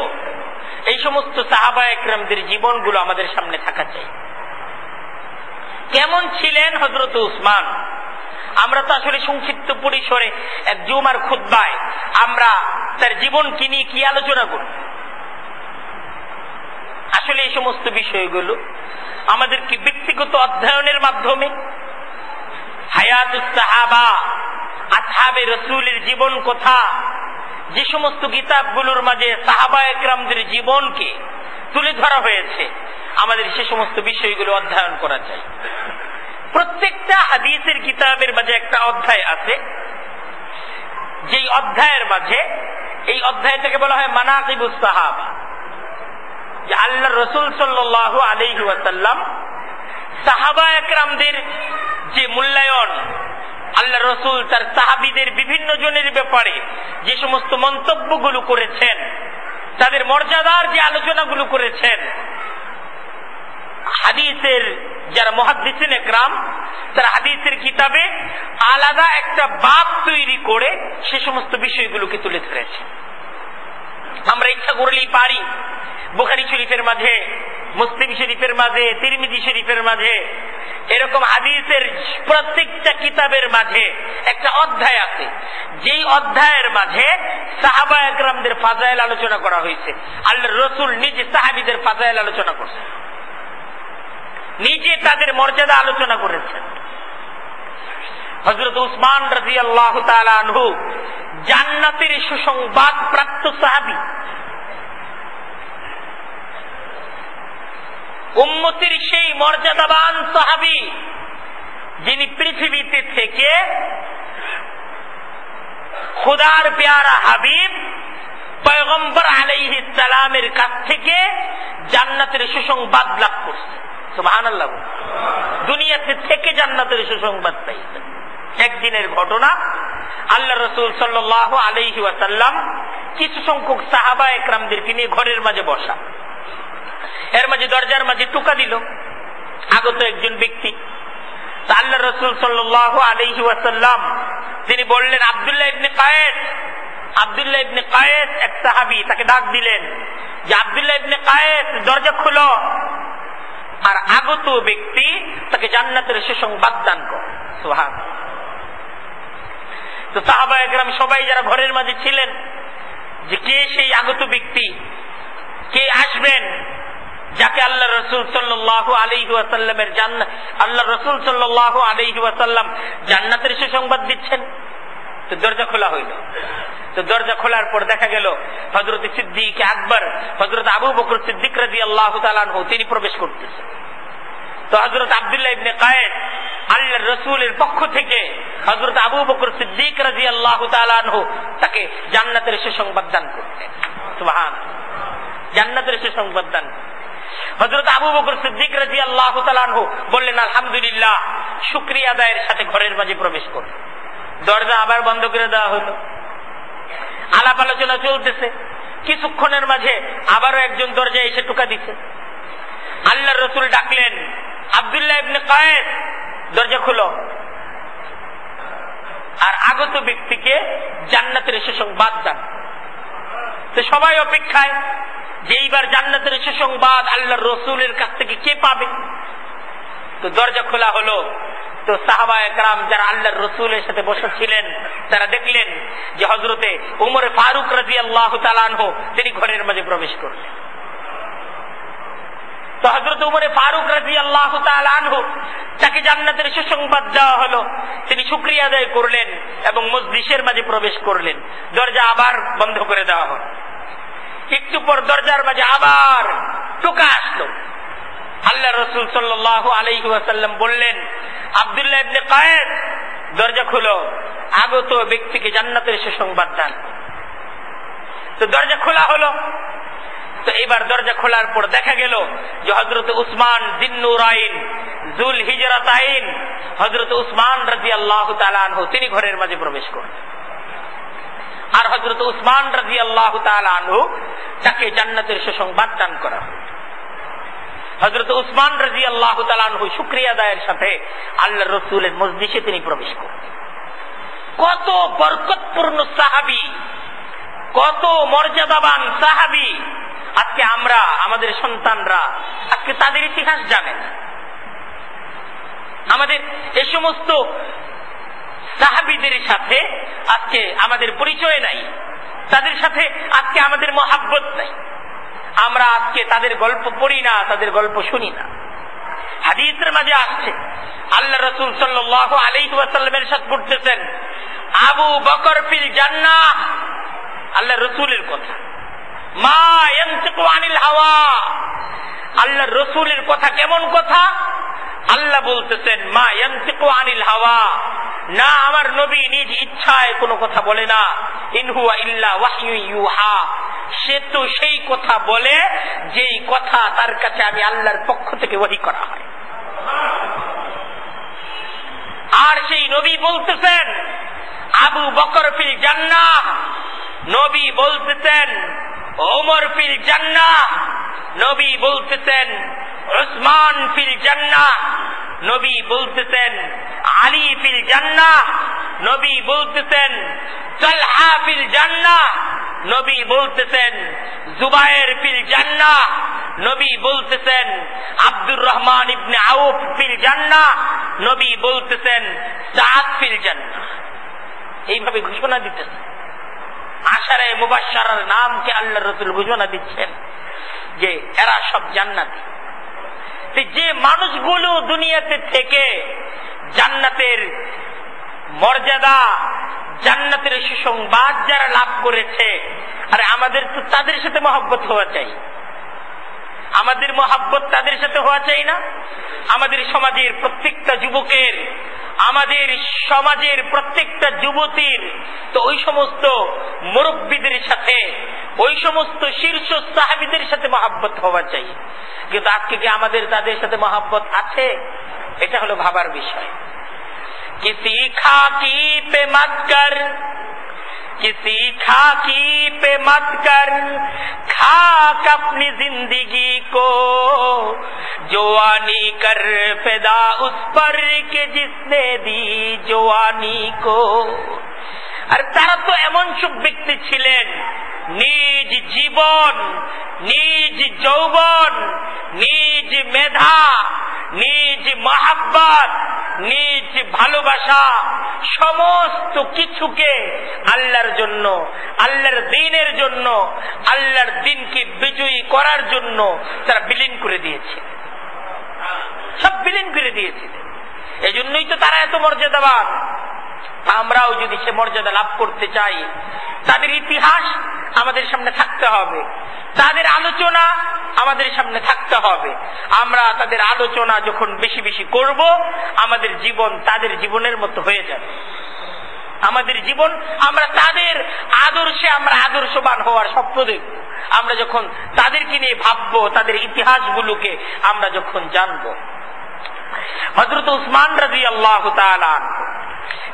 এই সমস্ত সাহাবায়ে কেরামদের জীবনগুলো আমাদের সামনে থাকা চাই। কেমন ছিলেন হযরত উসমান? আমরা তো আসলে সংক্ষিপ্ত পরিসরে এক জুমার খুতবায় আমরা তার জীবনকে নিয়ে কি আলোচনা করব। আসলে এই সমস্ত বিষয়গুলো আমাদেরকে ব্যক্তিগত অধ্যয়নের মাধ্যমে হায়াতুস সাহাবা, আসহাবে রাসূলের জীবন কথা, যে সমস্ত কিতাবগুলোর মাঝে সাহাবায়ে কেরামদের জীবনকে তুলে ধরা হয়েছে, আমাদের সে সমস্ত বিষয়গুলো অধ্যয়ন করা চাই। প্রত্যেকটা হাদিসের কিতাবের মাঝে একটা অধ্যায় আছে, যেই অধ্যায়ের মাঝে, এই অধ্যায়টাকে বলা হয় মানাকিবুস সাহাবা, যে আল্লাহর রাসূল সাল্লাল্লাহু আলাইহি ওয়াসাল্লাম সাহাবায়ে কেরামদের যে মূল্যায়ন, আল্লাহর রাসূল তার সাহাবীদের বিভিন্ন জনের ব্যাপারে যে সমস্ত মন্তব্যগুলো করেছেন, তাদের মর্যাদার যে আলোচনাগুলো করেছেন, হাদিসের যারা মুহাদ্দিসিন একরাম তারা হাদিসের কিতাবে আলাদা একটা বাব তৈরি করে সে সমস্ত বিষয়গুলোকে তুলে ধরেছে। আমরা ইচ্ছা করলেই পারি বুখারী শরীফের মাঝে, মুসলিম শরীফের মাঝে, তিরমিজি শরীফের মাঝে, এরকম হাদিসের প্রত্যেকটা কিতাবের মাঝে একটা অধ্যায় আছে, যেই অধ্যায়ের মাঝে সাহাবায়ে কেরামদের ফাজাইল আলোচনা করা হয়েছে। আল্লাহর রাসূল নিজে সাহাবীদের ফাজাইল আলোচনা করছেন, নিজে তাদের মর্যাদা আলোচনা করেছেন। হযরত উসমান রাদিয়াল্লাহু তাআলা আনহু জান্নাতের সুসংবাদ প্রাপ্ত সাহাবী, উম্মতের সেই মর্যাদাবান সাহাবী, যিনি পৃথিবীতে থেকে খোদার পেয়ারা হাবিব পয়গম্বর আলাইহিস সালামের কাছ থেকে জান্নাতের সুসংবাদ লাভ করছেন। সুবহানাল্লাহ। দুনিয়াতে থেকে জান্নাতের সুসংবাদ পাইছেন। একদিনের ঘটনা, আল্লাহর রাসূল সাল্লাল্লাহু আলাইহি ওয়াসাল্লাম কিছু সংখ্যক সাহাবায়ে কেরামদেরকে নিয়ে ঘরের মাঝে বসা, এর মাঝে দরজার মাঝে টোকা দিল আগত একজন ব্যক্তি। আল্লাহর রাসূল সাল্লাল্লাহু আলাইহি ওয়াসাল্লাম তিনি বললেন, আব্দুল্লাহ ইবনে কায়েস। আব্দুল্লাহ ইবনে কায়েস এক সাহাবী, তাকে ডাক দিলেন যে আব্দুল্লাহ ইবনে কায়েস, দরজা খুলো। আর আগত ব্যক্তি তাকে জান্নাতের সুসংবাদ দান করে। সুবহানাল্লাহ। তো সাহাবায়ে কেরাম সবাই যারা ঘরের মাঝে ছিলেন, যে কে সেই আগত ব্যক্তি, কে আসবেন যাকে আল্লাহ রাসূল সাল্লাল্লাহু আলাইহি ওয়াসাল্লামের আল্লাহ রাসূল সাল্লাল্লাহু আলাইহি ওয়াসাল্লাম জান্নাতের সুসংবাদ দিচ্ছেন। তো দরজা খোলা হইল। তো দরজা খোলার পর দেখা গেল হযরত সিদ্দিক আকবর, হযরত আবু বকর সিদ্দিক রাদিয়াল্লাহু তাআলা আনহু তিনি প্রবেশ করতেছেন। তো হযরত আব্দুল্লাহ ইবনে কায়েস আল্লাহর রাসূলের পক্ষ থেকে হযরত আবু বকর সিদ্দিক রাদিয়াল্লাহু তাআলা আনহু তাকে জান্নাতের সুসংবাদ দান করলেন। সুবহানাল্লাহ। জান্নাতের সুসংবাদ দান। হযরত আবু বকর সিদ্দিক রাদিয়াল্লাহু তাআলা আনহু বললেন, আলহামদুলিল্লাহ, শুকরিয়া আদায়ের সাথে ঘরের মাঝে প্রবেশ করল। দরজা আবার বন্ধ করে দেওয়া হলো। আলাপ আলোচনা চলতেছে। কিছুক্ষণের মাঝে আবারও একজন দরজায় এসে টোকা দিচ্ছে। আল্লাহর রাসূল ডাকলেন, আব্দুল্লাহ ইবনে কায়েস, দরজা খুলো। আর আগত ব্যক্তিকে জান্নাতের সুসংবাদ দান। তো সবাই অপেক্ষায় যে এইবার জান্নাতের সুসংবাদ আল্লাহর রাসূলের কাছ থেকে কে পাবে। তো দরজা খোলা হলো। তো সাহাবায়ে কেরাম যারা আল্লাহর রাসূলের সাথে বসে ছিলেন তারা দেখলেন যে হযরতে উমর ফারুক রাদিয়াল্লাহু তাআলা আনহু তিনি ঘরের মাঝে প্রবেশ করলেন। তো হযরত উমরে ফারুক রাদিয়াল্লাহু তাআলা আনহু তাকে জান্নাতের সুসংবাদ দেওয়া হলো। তিনি শুকরিয়া আদায় করলেন এবং মজলিসের মাঝে প্রবেশ করলেন। দরজা আবার বন্ধ করে দেওয়া হলো। একটু পর দরজার মাঝে আবার টোকা আসলো। আল্লাহ রাসূল সাল্লাল্লাহু আলাইহি ওয়াসাল্লাম বললেন, আব্দুল্লাহ ইবনে কায়েস, দরজা খুলো, আগত ব্যক্তিকে জান্নাতের সুসংবাদ দান। তো দরজা খোলা হলো। তো এবার দরজা খোলার পর দেখা গেল যে হযরত উসমান যিন্নুরাইন যুল হিজরাতাইন হযরত উসমান রাদিয়াল্লাহু তাআলা আনহু তিনি ঘরের মাঝে প্রবেশ করলেন। আর হযরত উসমান রাদিয়াল্লাহু তাআলা আনহু তাকে জান্নাতের সুসংবাদ দান করা হলো। হযরত উসমান রাদিয়াল্লাহু তাআলা আনহু শুকরিয়া আদায়ের সাথে আল্লাহর রাসূলের মজলিসে তিনি প্রবেশ করলেন। কত বরকতপূর্ণ সাহাবী, কত মর্যাদাবান সাহাবী, আজকে আমরা, আমাদের সন্তানরা আজকে তাদের ইতিহাস জানে না। আমাদের এই সমস্ত সাহাবীদের সাথে আজকে আমাদের পরিচয় নাই, তাদের সাথে আজকে আমাদের মহাব্বত নাই। আমরা আজকে তাদের গল্প পড়ি না, তাদের গল্প শুনি না। হাদিসের মাঝে আসছে আল্লাহ রাসূল সাল্লাল্লাহু আলাইহি ওয়াসাল্লাম ইরশাদ করতেছেন, আবু বকর ফিল জান্নাহ, আল্লাহ রাসূলের কথা, মা ইয়ানতিকু আনিল হাওয়া, আল্লাহ রাসূলের কথা কেমন কথা? আল্লাহ বলতেছেন, মা ইয়ানতিকু আনিল হাওয়া, না আমার নবী নিজ ইচ্ছায় কোনো কথা বলে না, ইন হুয়া ইল্লা ওয়াহয়ু ইউহা, সে তো সেই কথা বলে যেই কথা তার কাছে আমি আল্লাহর পক্ষ থেকে ওহী করা হয়। আর সেই নবী বলতেছেন আবু বকর ফিল জান্নাহ, নবী বলতেছেন ওমর ফিল জান্নাহ, নবী বলতেছেন উসমান ফিল জান্নাহ, নবী বলতেছেন আলী ফিল জান্নাহ, নবী বলতেছেন তালহা ফিল জান্নাহ, নবী বলতেছেন জুবায়ের ফিল জান্নাহ, নবী বলতেছেন আব্দুর রহমান ইবনে আউফ ফিল জান্নাহ, নবী বলতেছেন সাদ ফিল জান্নাহ। এইভাবে ঘোষণা দিতেছেন। আশারে মুবাশশারার নামকে আল্লাহ রাসূল ঘোষণা দিচ্ছেন যে এরা সব জান্নাতি। যে মানুষগুলো দুনিয়াতে থেকে জান্নাতের মর্যাদা, জান্নাতের সুসংবাদ যারা লাভ করেছে, আরে আমাদের তো তাদের সাথে মহব্বত হওয়া চাই। আমাদের মহব্বত তাদের সাথে হওয়া চাই না? আমাদের সমাজের প্রত্যেকটা যুবকের, আমাদের সমাজের প্রত্যেকটা যুবতীর তো ওই সমস্ত মুরব্বীদের সাথে, ওই সমস্ত শীর্ষ সাহাবীদের সাথে মহব্বত হওয়া চাই। কিন্তু আজকে কি আমাদের তাদের সাথে মহব্বত আছে? এটা হলো ভাবার বিষয়। কিসি খাকি পে মত কর, किसी खाकी पे मत कर खाक अपनी जिंदगी को, जवानी कर फिदा उस पर के जिसने दी जवानी को। আর তারা তো এমন সব ব্যক্তি ছিলেন, নিজ জীবন, নিজ যৌবন, নিজ মেধা, নিজ মহাব্বত, নিজ ভালোবাসা, সমস্ত কিছুকে আল্লাহর জন্য, আল্লাহর দ্বীনের জন্য, আল্লাহর দ্বীনকে বিজয়ী করার জন্য তারা বিলীন করে দিয়েছে, সব বিলীন করে দিয়েছে। এজন্যই তো তারা এত মর্যাদাবান। আমরাও যদি সে মর্যাদা লাভ করতে চাই, তাদের ইতিহাস আমাদের সামনে থাকতে হবে, তাদের আলোচনা আমাদের সামনে থাকতে হবে। আমরা তাদের আলোচনা যখন বেশি বেশি করব, আমাদের জীবন তাদের জীবনের মতো হয়ে যাবে। আমাদের জীবন আমরা তাদের আদর্শে আমরা আদর্শবান হওয়ার স্বপ্ন দেখব। আমরা যখন তাদেরকে নিয়ে ভাববো, তাদের ইতিহাসগুলোকে আমরা যখন জানবো। হযরত উসমান রাদিয়াল্লাহু তাআলা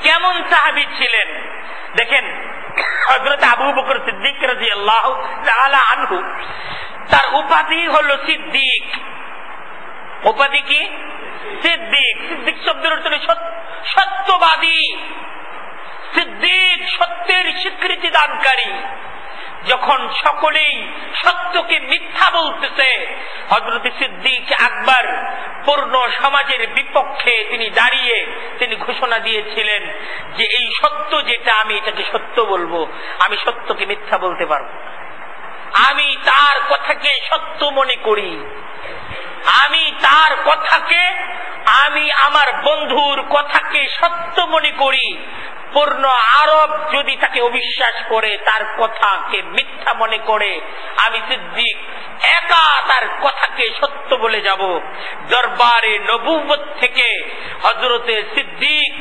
কেমন সাহাবী ছিলেন দেখেন। হযরত আবু বকর সিদ্দিক রাদিয়াল্লাহু তাআলা আনহু, তার উপাধি হলো সিদ্দিক। উপাধি কি? সিদ্দিক। সিদ্দিক শব্দের অর্থ সত্যবাদী। সিদ্দিক সত্যের স্বীকৃতি দানকারী। যখন সকলেই সত্যকে মিথ্যা বলতেছে, হযরত সিদ্দিক আকবর পূর্ণ সমাজের বিপক্ষে তিনি দাঁড়িয়ে তিনি ঘোষণা দিয়েছিলেন যে এই সত্য যেটা, আমি এটাকে সত্য বলবো, আমি সত্যকে মিথ্যা বলতে পারবো, আমি তার কথাকে সত্য মনে করি। আমি তার কথাকে, আমি আমার বন্ধুর কথাকে সত্য মনে করি, পূর্ণ আরব যদি তাকে অবিশ্বাস করে, তার কথাকে মিথ্যা মনে করে, আমি সিদ্দিক একা তার কথাকে সত্য বলে যাব। দরবারে নবুয়ত থেকে হযরতে সিদ্দিক,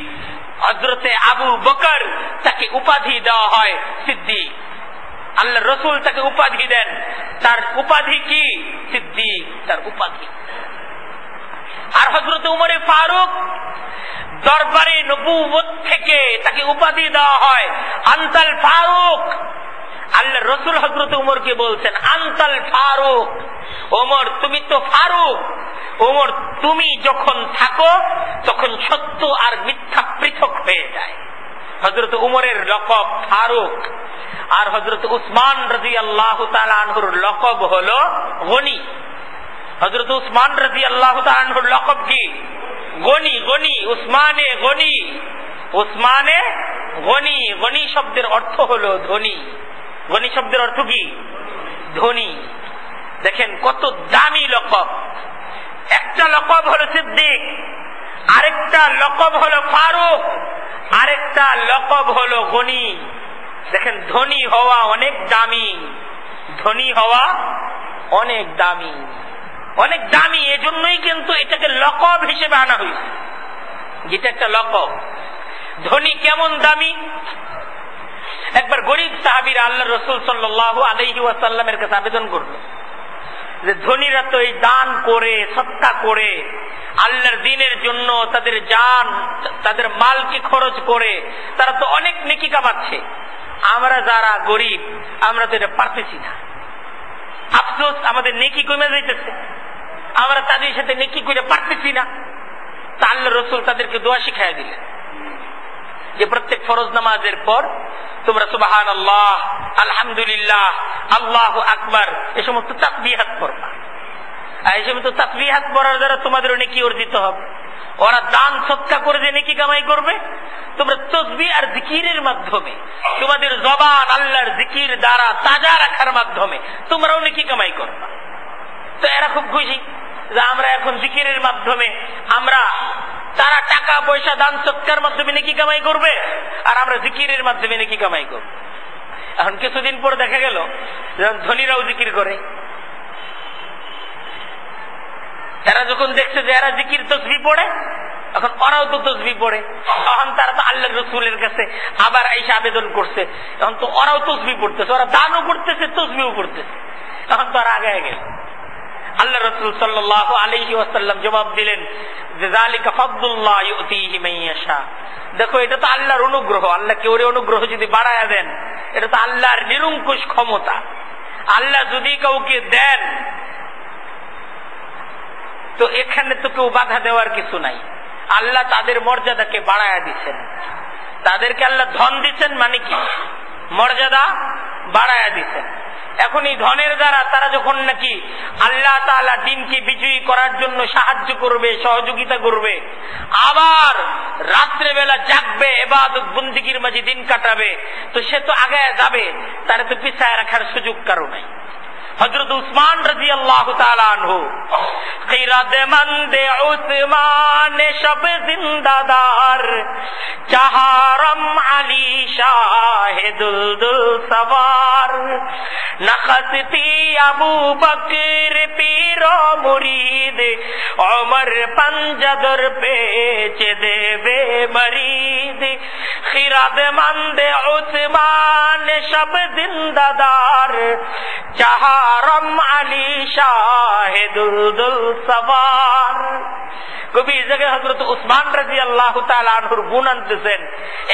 হযরতে আবু বকর তাকে উপাধি দেওয়া হয় সিদ্দিক। আল্লাহ রসুল তাকে উপাধি দেন, তার উপাধি কি? সিদ্দিক, তার উপাধি। আর হযরত উমরে ফারুক দরবারে নবুয়ত থেকে তাকে উপাধি দেওয়া হয় আনতাল ফারুক। আল্লাহ রসুল হযরত উমরকে বলছেন আনতাল ফারুক, ওমর তুমি তো ফারুক। ওমর তুমি যখন থাকো তখন সত্য আর মিথ্যা পৃথক হয়ে যায়। হযরত উমরের লকব ফারুক। আর হযরত উসমান রাদিয়াল্লাহু তাআলা আনহুর লকব হলো গনি। হযরত উসমান রাদিয়াল্লাহু তাআলা আনহুর লকব কি? গনি। গনি, উসমানে গনি, উসমানে গনি। গনি শব্দের অর্থ হলো ধনী। গনি শব্দের অর্থ কি? ধনী। দেখেন কত দামি লকব। একটা লকব হলো সিদ্দিক, আরেকটা লকব হলো ফারুক, আরেকটা লকব হলো গনি। দেখেন ধনী হওয়া অনেক দামি, ধনী হওয়া অনেক দামি, অনেক দামি। এজন্যই কিন্তু এটাকে লকব হিসেবে আনা হয়েছে, যেটা একটা লকব। ধনী কেমন দামি? একবার গরিব সাহাবীরা আল্লাহ রসুল সাল্লাল্লাহু আলাইহি ওয়াসাল্লামের কাছে আবেদন করলো যে ধনীরা তো এই দান করে, সদকা করে, আল্লাহর দ্বীনের জন্য তাদের জান, তাদের মালকে খরচ করে তারা তো অনেক নেকি কামাচ্ছে। আমরা যারা গরিব আমরা তো এটা পারতেছি না। আফসোস, আমাদের নেকি কমে যাইতেছে, আমরা তাদের সাথে নেকি করে পারতেছি না। তা আল্লাহ রসুল তাদেরকে দোয়া শিখাইয়া দিলেন যে প্রত্যেক ফরজ নামাজের পর তোমরা সুবহানাল্লাহ, আলহামদুলিল্লাহ, আল্লাহু আকবার এই সমস্ত তাসবিহাত পড়বা। আর এই সমস্ত তাসবিহাত পড়ার দ্বারা তোমাদের নেকি অর্জিত হবে। ওরা দান সদকা করে যে নেকি কামাই করবে, তোমরা তাসবিহ আর জিকিরের মাধ্যমে, তোমাদের জবান আল্লাহর জিকির দ্বারা তাজা রাখার মাধ্যমে তোমরাও নেকি কামাই করবা। তো এরা খুব খুশি যে আমরা এখন জিকিরের মাধ্যমে, আমরা, তারা টাকা পয়সা দান সৎকার মাধ্যমে নেকি কামাই করবে আর আমরা জিকিরের মাধ্যমে নেকি কামাই করব। এখন কিছুদিন পর দেখা গেল ধনীরাও জিকির করে। এরা যখন দেখছে যে এরা জিকির তসবিহ পড়ে, এখন ওরাও তো তসবিহ পড়ে, তখন তারা তো আল্লাহ রসুলের কাছে আবার এসে আবেদন করছে। এখন তো ওরাও তসবিহ পড়তেছে, ওরা দানও করতেছে, তসবিহও পড়তেছে। এখন তো আর আগে গেল। আল্লাহ রসুল সাল্লাল্লাহু আলাইহি ওয়াসাল্লাম জবাব দিলেন যে যালিকা ফাদলুল্লাহ ইউতিহি মান ইয়াশা। দেখো, এটা তো আল্লাহর অনুগ্রহ। আল্লাহ কেউ অনুগ্রহ যদি বাড়ায়া দেন, এটা তো আল্লাহর নিরঙ্কুশ ক্ষমতা। আল্লাহ যদি কাউকে দেন তো এখানে তো কেউ বাধা দেওয়ার কিছু নাই। আল্লাহ তাদের মর্যাদাকে বাড়ায়া দিচ্ছেন, তাদেরকে আল্লাহ ধন দিচ্ছেন, মানে কি মর্যাদা বাড়ায়া দিচ্ছেন। এখন এই ধনের দ্বারা তারা যখন নাকি আল্লাহ তাআলা দ্বীনকে বিজয়ী করার জন্য সাহায্য করবে, সহযোগিতা করবে, আবার রাত্রেবেলা জাগবে, ইবাদত বন্দেগীর মাঝে দিন কাটাবে, তো সে তো আগে যাবে, তারা তো পিছায় রাখার সুযোগ কারো নাই। হযরত উসমান রাদিয়াল্লাহু তাআলা আনহু, কিরাদমন্দে উসমান সব জিন্দাদার, চাহারম আলী শাহিদুল দুল সওয়ার, নখসতি আবু বকর পীর মুরিদ, ওমর পঞ্জদর পেচ দেবে মরিদ, কিরাদমন্দে উসমান সব জিন্দাদার, চাহারম আলী শাহিদুল দুল সওয়ার। কবি এই জায়গায় হযরত উসমান রাদিয়াল্লাহু তাআলা আনহুর গুণ আনতেছেন।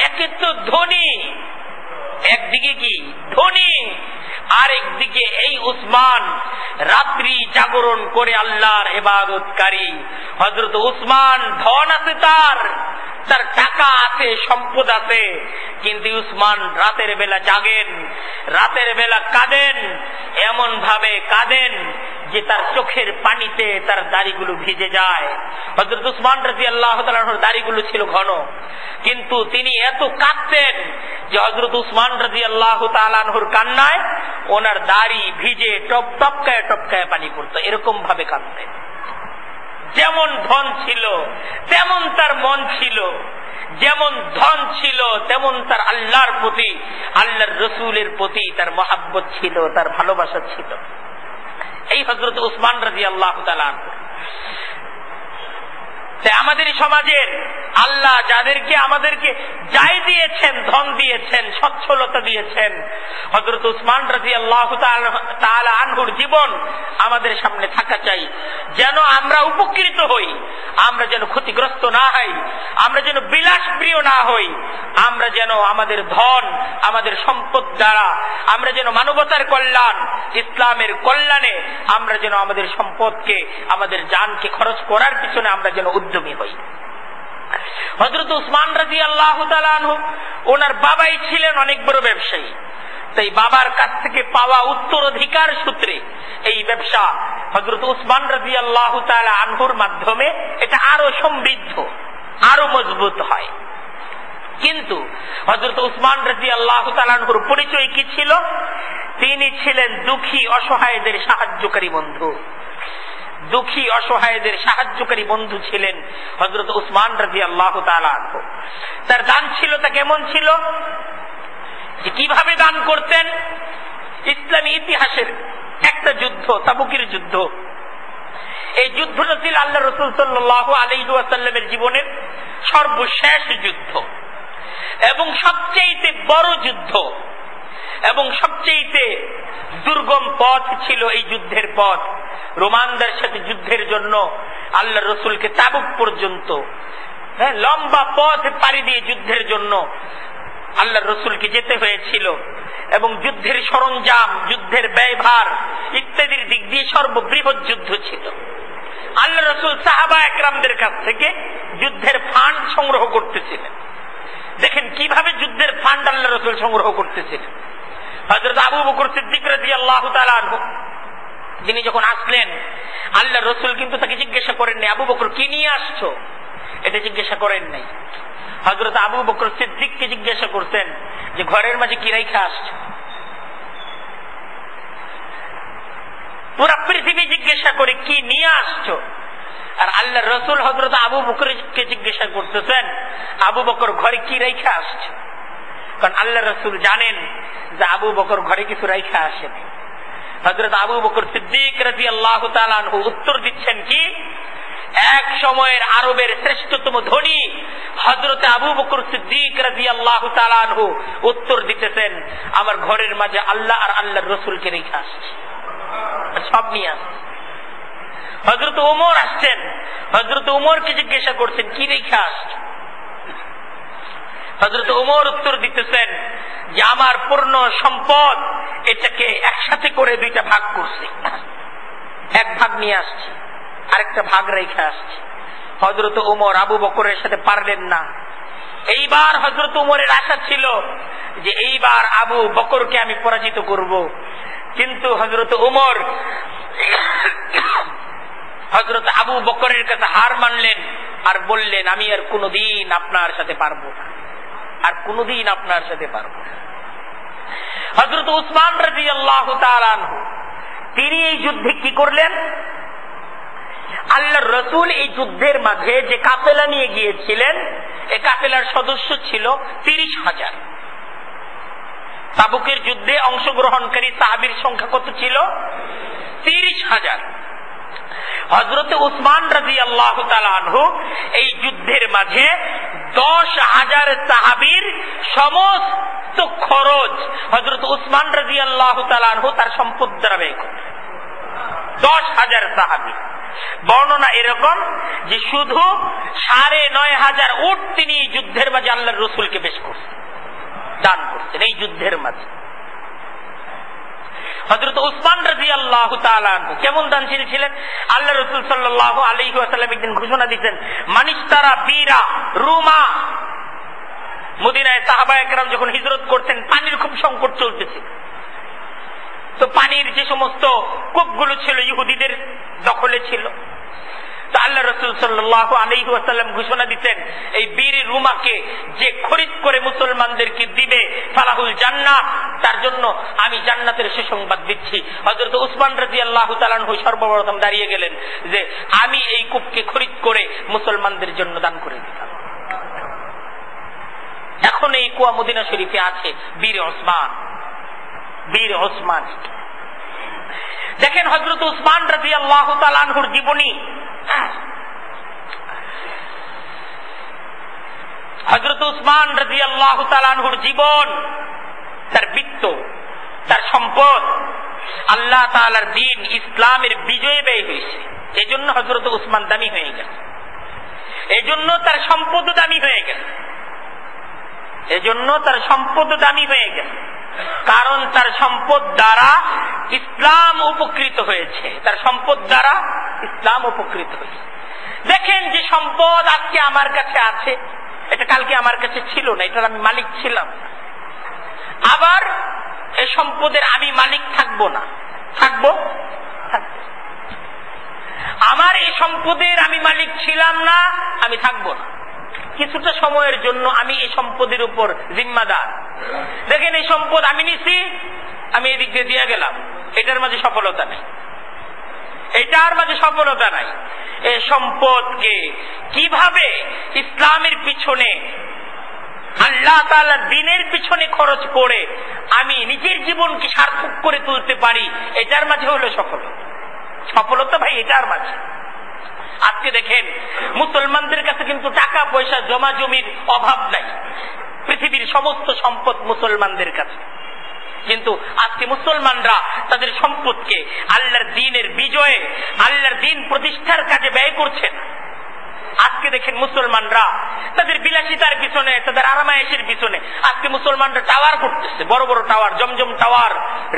একে তো ধনী, একদিকে কি ধনী, আর একদিকে এই উসমান রাত্রি জাগরণ করে আল্লাহর ইবাদতকারী। হযরত উসমান ধন আছে, তার টাকা আছে, সম্পদ আছে, কিন্তু উসমান রাতের বেলা জাগেন, রাতের বেলা কাঁদেন, এমন ভাবে কাঁদেন যে তার চোখের পানিতে তার দাড়িগুলো ভিজে যায়। হযরত উসমান রাদিয়াল্লাহু তাআলা আনহুর দাড়িগুলো ছিল ঘন, কিন্তু তিনি এত কাঁদতেন যে হযরত উসমান রাদিয়াল্লাহু তাআলা আনহুর কান্নায় ওনার দাড়ি ভিজে টপটপকায় টপকায় পানি পড়তো, এরকম ভাবে কাঁদতেন। যেমন ধন ছিল তেমন তার মন ছিল, যেমন ধন ছিল তেমন তার আল্লাহর প্রতি, আল্লাহর রসুলের প্রতি তার মহাব্বত ছিল, তার ভালোবাসা ছিল। এই হযরত উসমান রাদিয়াল্লাহু তাআলা আনহু। আমাদের সমাজের আল্লাহ যাদেরকে আমাদেরকে যাই দিয়েছেন, ধন দিয়েছেন, সচ্ছলতা দিয়েছেন, হযরত উসমান রাদিয়াল্লাহু তাআলা আনহুর জীবন আমাদের সামনে থাকা চাই, যেন আমরা উপকৃত হই, আমরা যেন ক্ষতিগ্রস্ত না হই, আমরা যেন বিলাসপ্রিয় না হই, আমরা যেন আমাদের ধন, আমাদের সম্পদ দ্বারা আমরা যেন মানবতার কল্যাণ, ইসলামের কল্যাণে আমরা যেন আমাদের সম্পদকে, আমাদের জানকে খরচ করার পিছনে আমরা যেন উদ্যমী হই। হযরত উসমান রাদিয়াল্লাহু তাআলা আনহু, ওনার বাবাই ছিলেন অনেক বড় ব্যবসায়ী, তাই বাবার কাছ থেকে পাওয়া উত্তরাধিকার সূত্রে এই ব্যবসা হযরত উসমান রাদিয়াল্লাহু তাআলা আনহুর মাধ্যমে এটা আরো সমৃদ্ধ, আরো মজবুত হয়। কিন্তু হযরত উসমান রাদিয়াল্লাহু তাআলা আনহুর পরিচয় কি ছিল? তিনি ছিলেন দুঃখী অসহায়দের সাহায্যকারী বন্ধু। দুঃখী অসহায়দের সাহায্যকারী বন্ধু ছিলেন হযরত উসমান রাদিয়াল্লাহু তাআলা আনহু। তার দানশীলতা কেমন ছিল, যে কিভাবে দান করতেন? ইসলামী ইতিহাসের একটা যুদ্ধ, তাবুকের যুদ্ধ, এই যুদ্ধটা ছিল আল্লাহ রাসূল সাল্লাল্লাহু আলাইহি ওয়াসাল্লামের জীবনের সর্বশেষ যুদ্ধ এবং সবচেয়ে বড় যুদ্ধ এবং সবচেয়ে দুর্গম পথ ছিল এই যুদ্ধের পথ। রোমানদের সাথে যুদ্ধের জন্য আল্লাহ রসুলকে তাবুক পর্যন্ত লম্বা পথ পাড়ি দিয়ে যুদ্ধের জন্য আল্লাহ রসুলকে যেতে হয়েছিল এবং যুদ্ধের সরঞ্জাম, যুদ্ধের ব্যয়ভার ইত্যাদির দিক দিয়ে সর্ববৃহৎ যুদ্ধ ছিল। আল্লাহ রসুল সাহাবা একরামদের কাছ থেকে যুদ্ধের ফান্ড সংগ্রহ করতেছিলেন। দেখেন কিভাবে যুদ্ধের ফান্ড আল্লাহ রসুল সংগ্রহ করতেছিলেন। হযরত আবু বকর সিদ্দিক রাদিয়াল্লাহু তাআলা আনহু যিনি যখন আসলেন, আল্লাহ রসুল কিন্তু তাকে জিজ্ঞাসা করেননি আবু বকর কি নিয়ে আসছো, এটা জিজ্ঞাসা করেন নাই। হযরত আবু বকর সিদ্দিককে জিজ্ঞাসা করতেন যে ঘরের মাঝে কি রাইখা আসছো। পুরা পৃথিবী জিজ্ঞাসা করে কি নিয়ে আসছো, আর আল্লাহ রসুল হযরত আবু বকরকে জিজ্ঞাসা করতেছেন আবু বকর ঘরে কি রাইখা আসছো। কারণ আল্লাহ রসুল জানেন যে আবু বকর ঘরে কিছু রাইখা আসেনি। হযরত আবু বকর সিদ্দিক রাদিয়াল্লাহু তাআলা আনহু উত্তর দিচ্ছেন কি, এক সময়ের আরবের শ্রেষ্ঠতম ধনী হযরত আবু বকর সিদ্দিক রাদিয়াল্লাহু তাআলা আনহু উত্তর দিতেছেন আমার ঘরের মাঝে আল্লাহ আর আল্লাহর রাসূলকে রেখে আসছে, সব নিয়ে আসছে। হযরত ওমর আসছেন, হযরত ওমরকে জিজ্ঞাসা করছেন কি রেখে আসছে। হযরত ওমর উত্তর দিতেছেন যে আমার পূর্ণ সম্পদ এটাকে একসাথে করে দুইটা ভাগ করছি, এক ভাগ নিয়ে আসছি, আরেকটা ভাগ রেখে আসছি। হযরত ওমর আবু বকরের সাথে পারলেন না। এইবার হযরত ওমরের আশা ছিল যে এইবার আবু বকরকে আমি পরাজিত করব, কিন্তু হযরত ওমর হযরত আবু বকরের কাছে হার মানলেন আর বললেন আমি আর কোনদিন আপনার সাথে পারবো না, আর কোনদিন আপনার সাথে পারবো না। হযরত উসমান রাদিয়াল্লাহু তাআলা আনহু তিনি এই যুদ্ধে কি করলেন? আল্লাহর রাসূল এই যুদ্ধের মাঝে যে কাফেলা নিয়ে গিয়েছিলেন, এই কাফেলার সদস্য ছিল 30,000। তাবুকের যুদ্ধে অংশগ্রহণকারী সাহাবীর সংখ্যা কত ছিল? 30,000। হযরত উসমান রাদিয়াল্লাহু তাআলা আনহু এই যুদ্ধের মাঝে 10,000 সাহাবীর সমস্ত খরচ হযরত উসমান রাদিয়াল্লাহু তাআলা আনহু তার সম্পদ দ্বারা ব্যয় করলেন। 10,000 সাহাবী। বর্ণনা এরকম যে শুধু 9,500 উট তিনি এই যুদ্ধের মাঝে আল্লাহর রাসূলকে পেশ করছেন, দান করছেন এই যুদ্ধের মাঝে। হযরত উসমান রাদিয়াল্লাহু তাআলা আনহু কেমন দানশীল ছিলেন? আল্লাহ রাসূল সাল্লাল্লাহু আলাইহি ওয়াসাল্লাম একদিন ঘোষণা দিতেন মানিস্তারা বীরা রুমা। মদিনায় সাহাবায়ে কেরাম যখন হিজরত করতেন পানির খুব সংকট চলতেছে, তো পানির যে সমস্ত কূপগুলো ছিল ইহুদিদের দখলে ছিল। তো আল্লাহ রাসূল সাল্লাল্লাহু আলাইহি ওয়াসাল্লাম ঘোষণা দিতেন এই বীর রুমাকে যে খরিদ করে মুসলমানদেরকে দিবে ফালাহুল জান্নাহ, তার জন্য জন্য আমি জান্নাতের সুসংবাদ দিচ্ছি। হযরত উসমান রাদিয়াল্লাহু তাআলা আনহু সর্বপ্রথম দাঁড়িয়ে গেলেন যে আমি এই কূপকে খরিদ করে মুসলমানদের জন্য দান করে দিলাম। এখন এই কুয়া মদিনা শরীফে আছে বীর ওসমান। দেখেন হযরত উসমান রাদিয়াল্লাহু তাআলা আনহুর জীবনী। হযরত উসমান রাদিয়াল্লাহু তাআলা আনহুর জীবন, তার বৃত্ত, তার সম্পদ আল্লাহ তাআলার দ্বীন ইসলামের বিজয়ে ব্যয় হয়েছে। এজন্য হযরত উসমান দামি হয়ে গেল, এজন্য তার সম্পদ দামি হয়ে গেল, কারণ তার সম্পদ দ্বারা ইসলাম উপকৃত হয়েছে, দেখেন যে সম্পদ আজকে আমার কাছে আছে, এটা কালকে আমার কাছে ছিল না, এটার আমি মালিক ছিলাম। আবার এই সম্পদের আমি মালিক থাকবো না, থাকবো। আমার এই সম্পদের আমি মালিক ছিলাম না, আমি থাকবো না। কিছুটা সময়ের জন্য আমি এই সম্পদের উপর জিম্মাদার। দেখেন এই সম্পদ আমি নিছি, আমি এদিক দিয়ে দিয়ে গেলাম, এটার মাঝে সফলতা নেই, এই সম্পদকে কিভাবে ইসলামের পিছনে, আল্লাহ তাআলার দ্বীনের পিছনে খরচ করে আমি নিজের জীবনকে সার্থক করে তুলতে পারি, এটার মাঝে হলো সফলতা ভাই, এটার মাঝে। আজকে দেখেন মুসলমানদের কাছে কিন্তু টাকা পয়সা জমা জমির অভাব নাই, পৃথিবীর সমস্ত সম্পদ মুসলমানদের কাছে, কিন্তু আজকে মুসলমানরা তাদের সম্পদকে আল্লাহর দ্বীনের বিজয়ে, আল্লাহর দ্বীন প্রতিষ্ঠার কাজে ব্যয় করছেন। আজকে দেখেন মুসলমানরা তাদের বিলাসিতার পিছনে, তাদের আরামায়েশের পিছনে আজকে মুসলমানরা টাওয়ার করতেছে, বড় বড় টাওয়ার, জমজম টাওয়ার,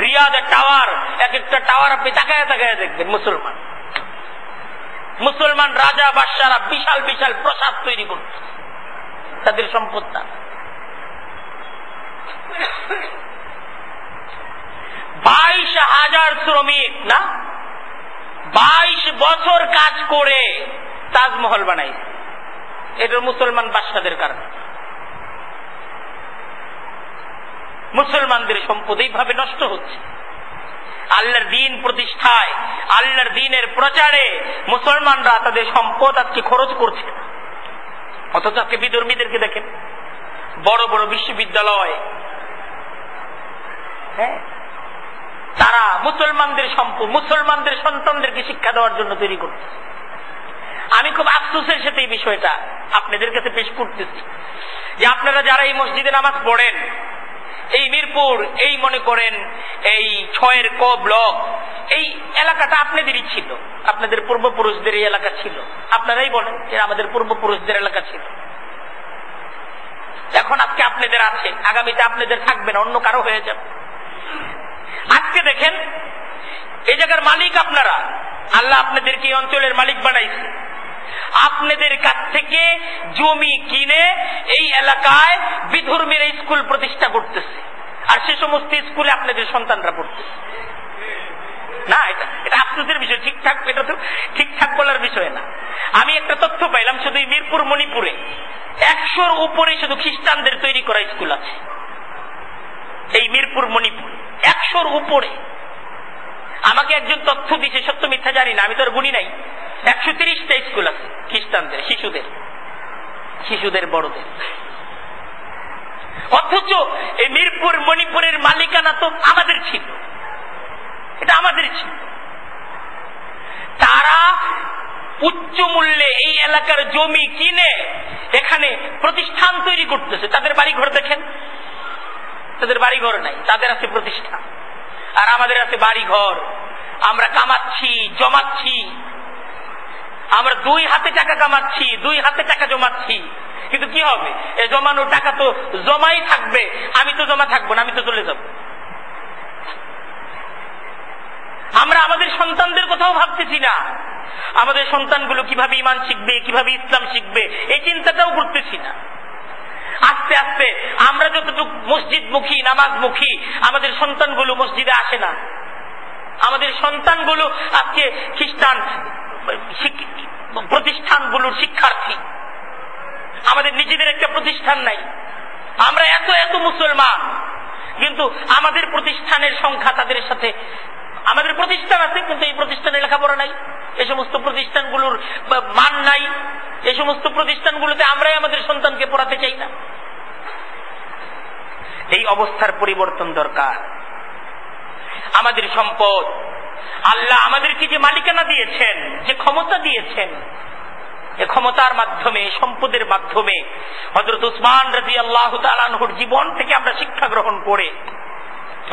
রিয়াদের টাওয়ার, এক একটা টাওয়ার আপনি তাকায় দেখবেন মুসলমান রাজা বাদশারা বিশাল বিশাল প্রাসাদ তৈরি করছে তাদের সম্পদটা। 22,000 শ্রমিক না 22 বছর কাজ করে তাজমহল বানাইছে, এটা মুসলমান বাদশাদের কারণে। মুসলমানদের সম্পদ এইভাবে নষ্ট হচ্ছে। আল্লাহর দ্বীন প্রতিষ্ঠায়, আল্লাহর দ্বীনের প্রচারে মুসলমানরা তাদের সম্পদ আজকে খরচ করছে না। অথচ আজকে বিধর্মীদেরকে দেখেন, বড় বড় বিশ্ববিদ্যালয়, হ্যাঁ, তারা মুসলমানদের সম্পদ, মুসলমানদের সন্তানদেরকে শিক্ষা দেওয়ার জন্য তৈরি করছে। আমি খুব আফসোসের সাথে এই বিষয়টা আপনাদের কাছে পেশ করতেছি যে আপনারা যারা এই মসজিদে নামাজ পড়েন, এই মিরপুর, এই মনে করেন এই 6 ক ব্লক, এই এলাকাটা আপনাদেরই ছিল, আপনাদের পূর্বপুরুষদের এই এলাকা ছিল। আপনারাই বলেন যে আমাদের পূর্বপুরুষদের এলাকা ছিল। এখন আজকে আপনাদের আছে, আগামীতে আপনাদের থাকবে না, অন্য কারো হয়ে যাবে। আজকে দেখেন এই জায়গার মালিক আপনারা, আল্লাহ আপনাদেরকে এই অঞ্চলের মালিক বানাইছে। আপনাদের কাছ থেকে জমি কিনে এই এলাকায় বিধর্মীরা স্কুল প্রতিষ্ঠা করতেছে, আর সে সমস্ত স্কুলে আপনাদের সন্তানরা পড়তেছে না। এটা আফসোসের বিষয়, ঠিকঠাক, এটা তো ঠিকঠাক বলার বিষয় না। আমি একটা তথ্য পাইলাম, শুধু মিরপুর মণিপুরে 100-র উপরে শুধু খ্রিস্টানদের তৈরি করা স্কুল আছে। এই মিরপুর মণিপুর 100-র উপরে। আমাকে একজন তথ্য দিছে, সত্য মিথ্যা জানি না, আমি তো আর গুনি নাই। 130টা স্কুল আছে খ্রিস্টানদের, শিশুদের বড়দের। অথচ এই মিরপুর মণিপুরের মালিকানা তো আমাদের ছিল, এটা আমাদের ছিল। তারা উচ্চ মূল্যে এই এলাকার জমি কিনে এখানে প্রতিষ্ঠান তৈরি করতেছে। তাদের বাড়িঘর দেখেন, তাদের বাড়িঘর নাই, তাদের আছে প্রতিষ্ঠান। আর আমাদের আছে বাড়িঘর, আমরা কামাচ্ছি, জমাচ্ছি, আমরা 2 হাতে টাকা কামাচ্ছি, 2 হাতে টাকা জমাচ্ছি, কিন্তু কি হবে? এই জমানো টাকা তো জমাই থাকবে, আমি তো জমা থাকবো না, আমি তো চলে যাব। আমরা আমাদের সন্তানদের কথাও ভাবতেছি না, আমাদের সন্তানগুলো কিভাবে ঈমান শিখবে, কিভাবে ইসলাম শিখবে, এই চিন্তাটাও করতেছি না। আস্তে আস্তে আমরা যতটুকু মসজিদ মুখী, নামাজ মুখী, আমাদের সন্তানগুলো মসজিদে আসে না। আমাদের সন্তানগুলো আজকে খ্রিস্টান প্রতিষ্ঠানগুলোর শিক্ষার্থী। আমাদের নিজেদের একটা প্রতিষ্ঠান নাই। আমরা এত মুসলমান কিন্তু আমাদের প্রতিষ্ঠানের সংখ্যা তাদের সাথে, আমাদের প্রতিষ্ঠান আছে কিন্তু এই প্রতিষ্ঠানে লেখাপড়া নাই, এই সমস্ত প্রতিষ্ঠানগুলোর মান নাই, এই সমস্ত প্রতিষ্ঠানগুলোতে আমরাই আমাদের সন্তানকে পড়াতে চাই না। এই অবস্থার পরিবর্তন দরকার। আমাদের সম্পদ আল্লাহ আমাদেরকে যে মালিকানা দিয়েছেন, যে ক্ষমতা দিয়েছেন, এই ক্ষমতার মাধ্যমে, সম্পদের মাধ্যমে হযরত উসমান রাদিয়াল্লাহু তাআলা আনহুর জীবন থেকে আমরা শিক্ষা গ্রহণ করে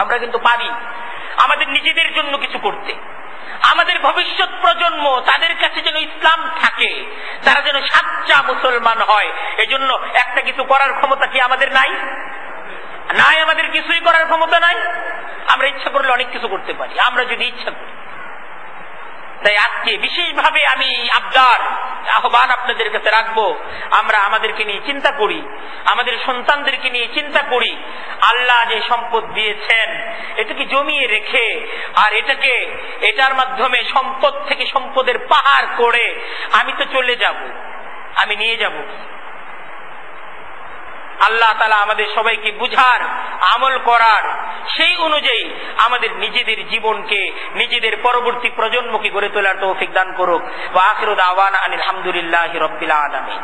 আমরা কিন্তু পারি আমাদের নিজেদের জন্য কিছু করতে, আমাদের ভবিষ্যৎ প্রজন্ম তাদের কাছে যেন ইসলাম থাকে, তারা যেন সাচ্চা মুসলমান হয়। এজন্য একটা কিছু করার ক্ষমতা কি আমাদের নাই? নাই, আমাদের কিছুই করার ক্ষমতা নাই। আমরা ইচ্ছা করলে অনেক কিছু করতে পারি, আমরা যদি ইচ্ছা করি। তাই আজকে বিশেষভাবে আমি আহ্বান আপনাদের কাছে রাখবো, আমরা আমাদেরকে নিয়ে চিন্তা করি, আমাদের সন্তানদেরকে নিয়ে চিন্তা করি। আল্লাহ যে সম্পদ দিয়েছেন এটাকে জমিয়ে রেখে আর এটার মাধ্যমে সম্পদ থেকে সম্পদের পাহাড় করে আমি তো চলে যাব, আমি নিয়ে যাব। আল্লাহ তাআলা আমাদের সবাইকে বুঝার, আমল করার, সেই অনুযায়ী আমাদের নিজেদের জীবনকে, নিজেদের পরবর্তী প্রজন্মকে গড়ে তোলার তৌফিক দান করুক। ওয়া আখিরু দাওয়ানা আনিল হামদুলিল্লাহি রাব্বিল আলামিন।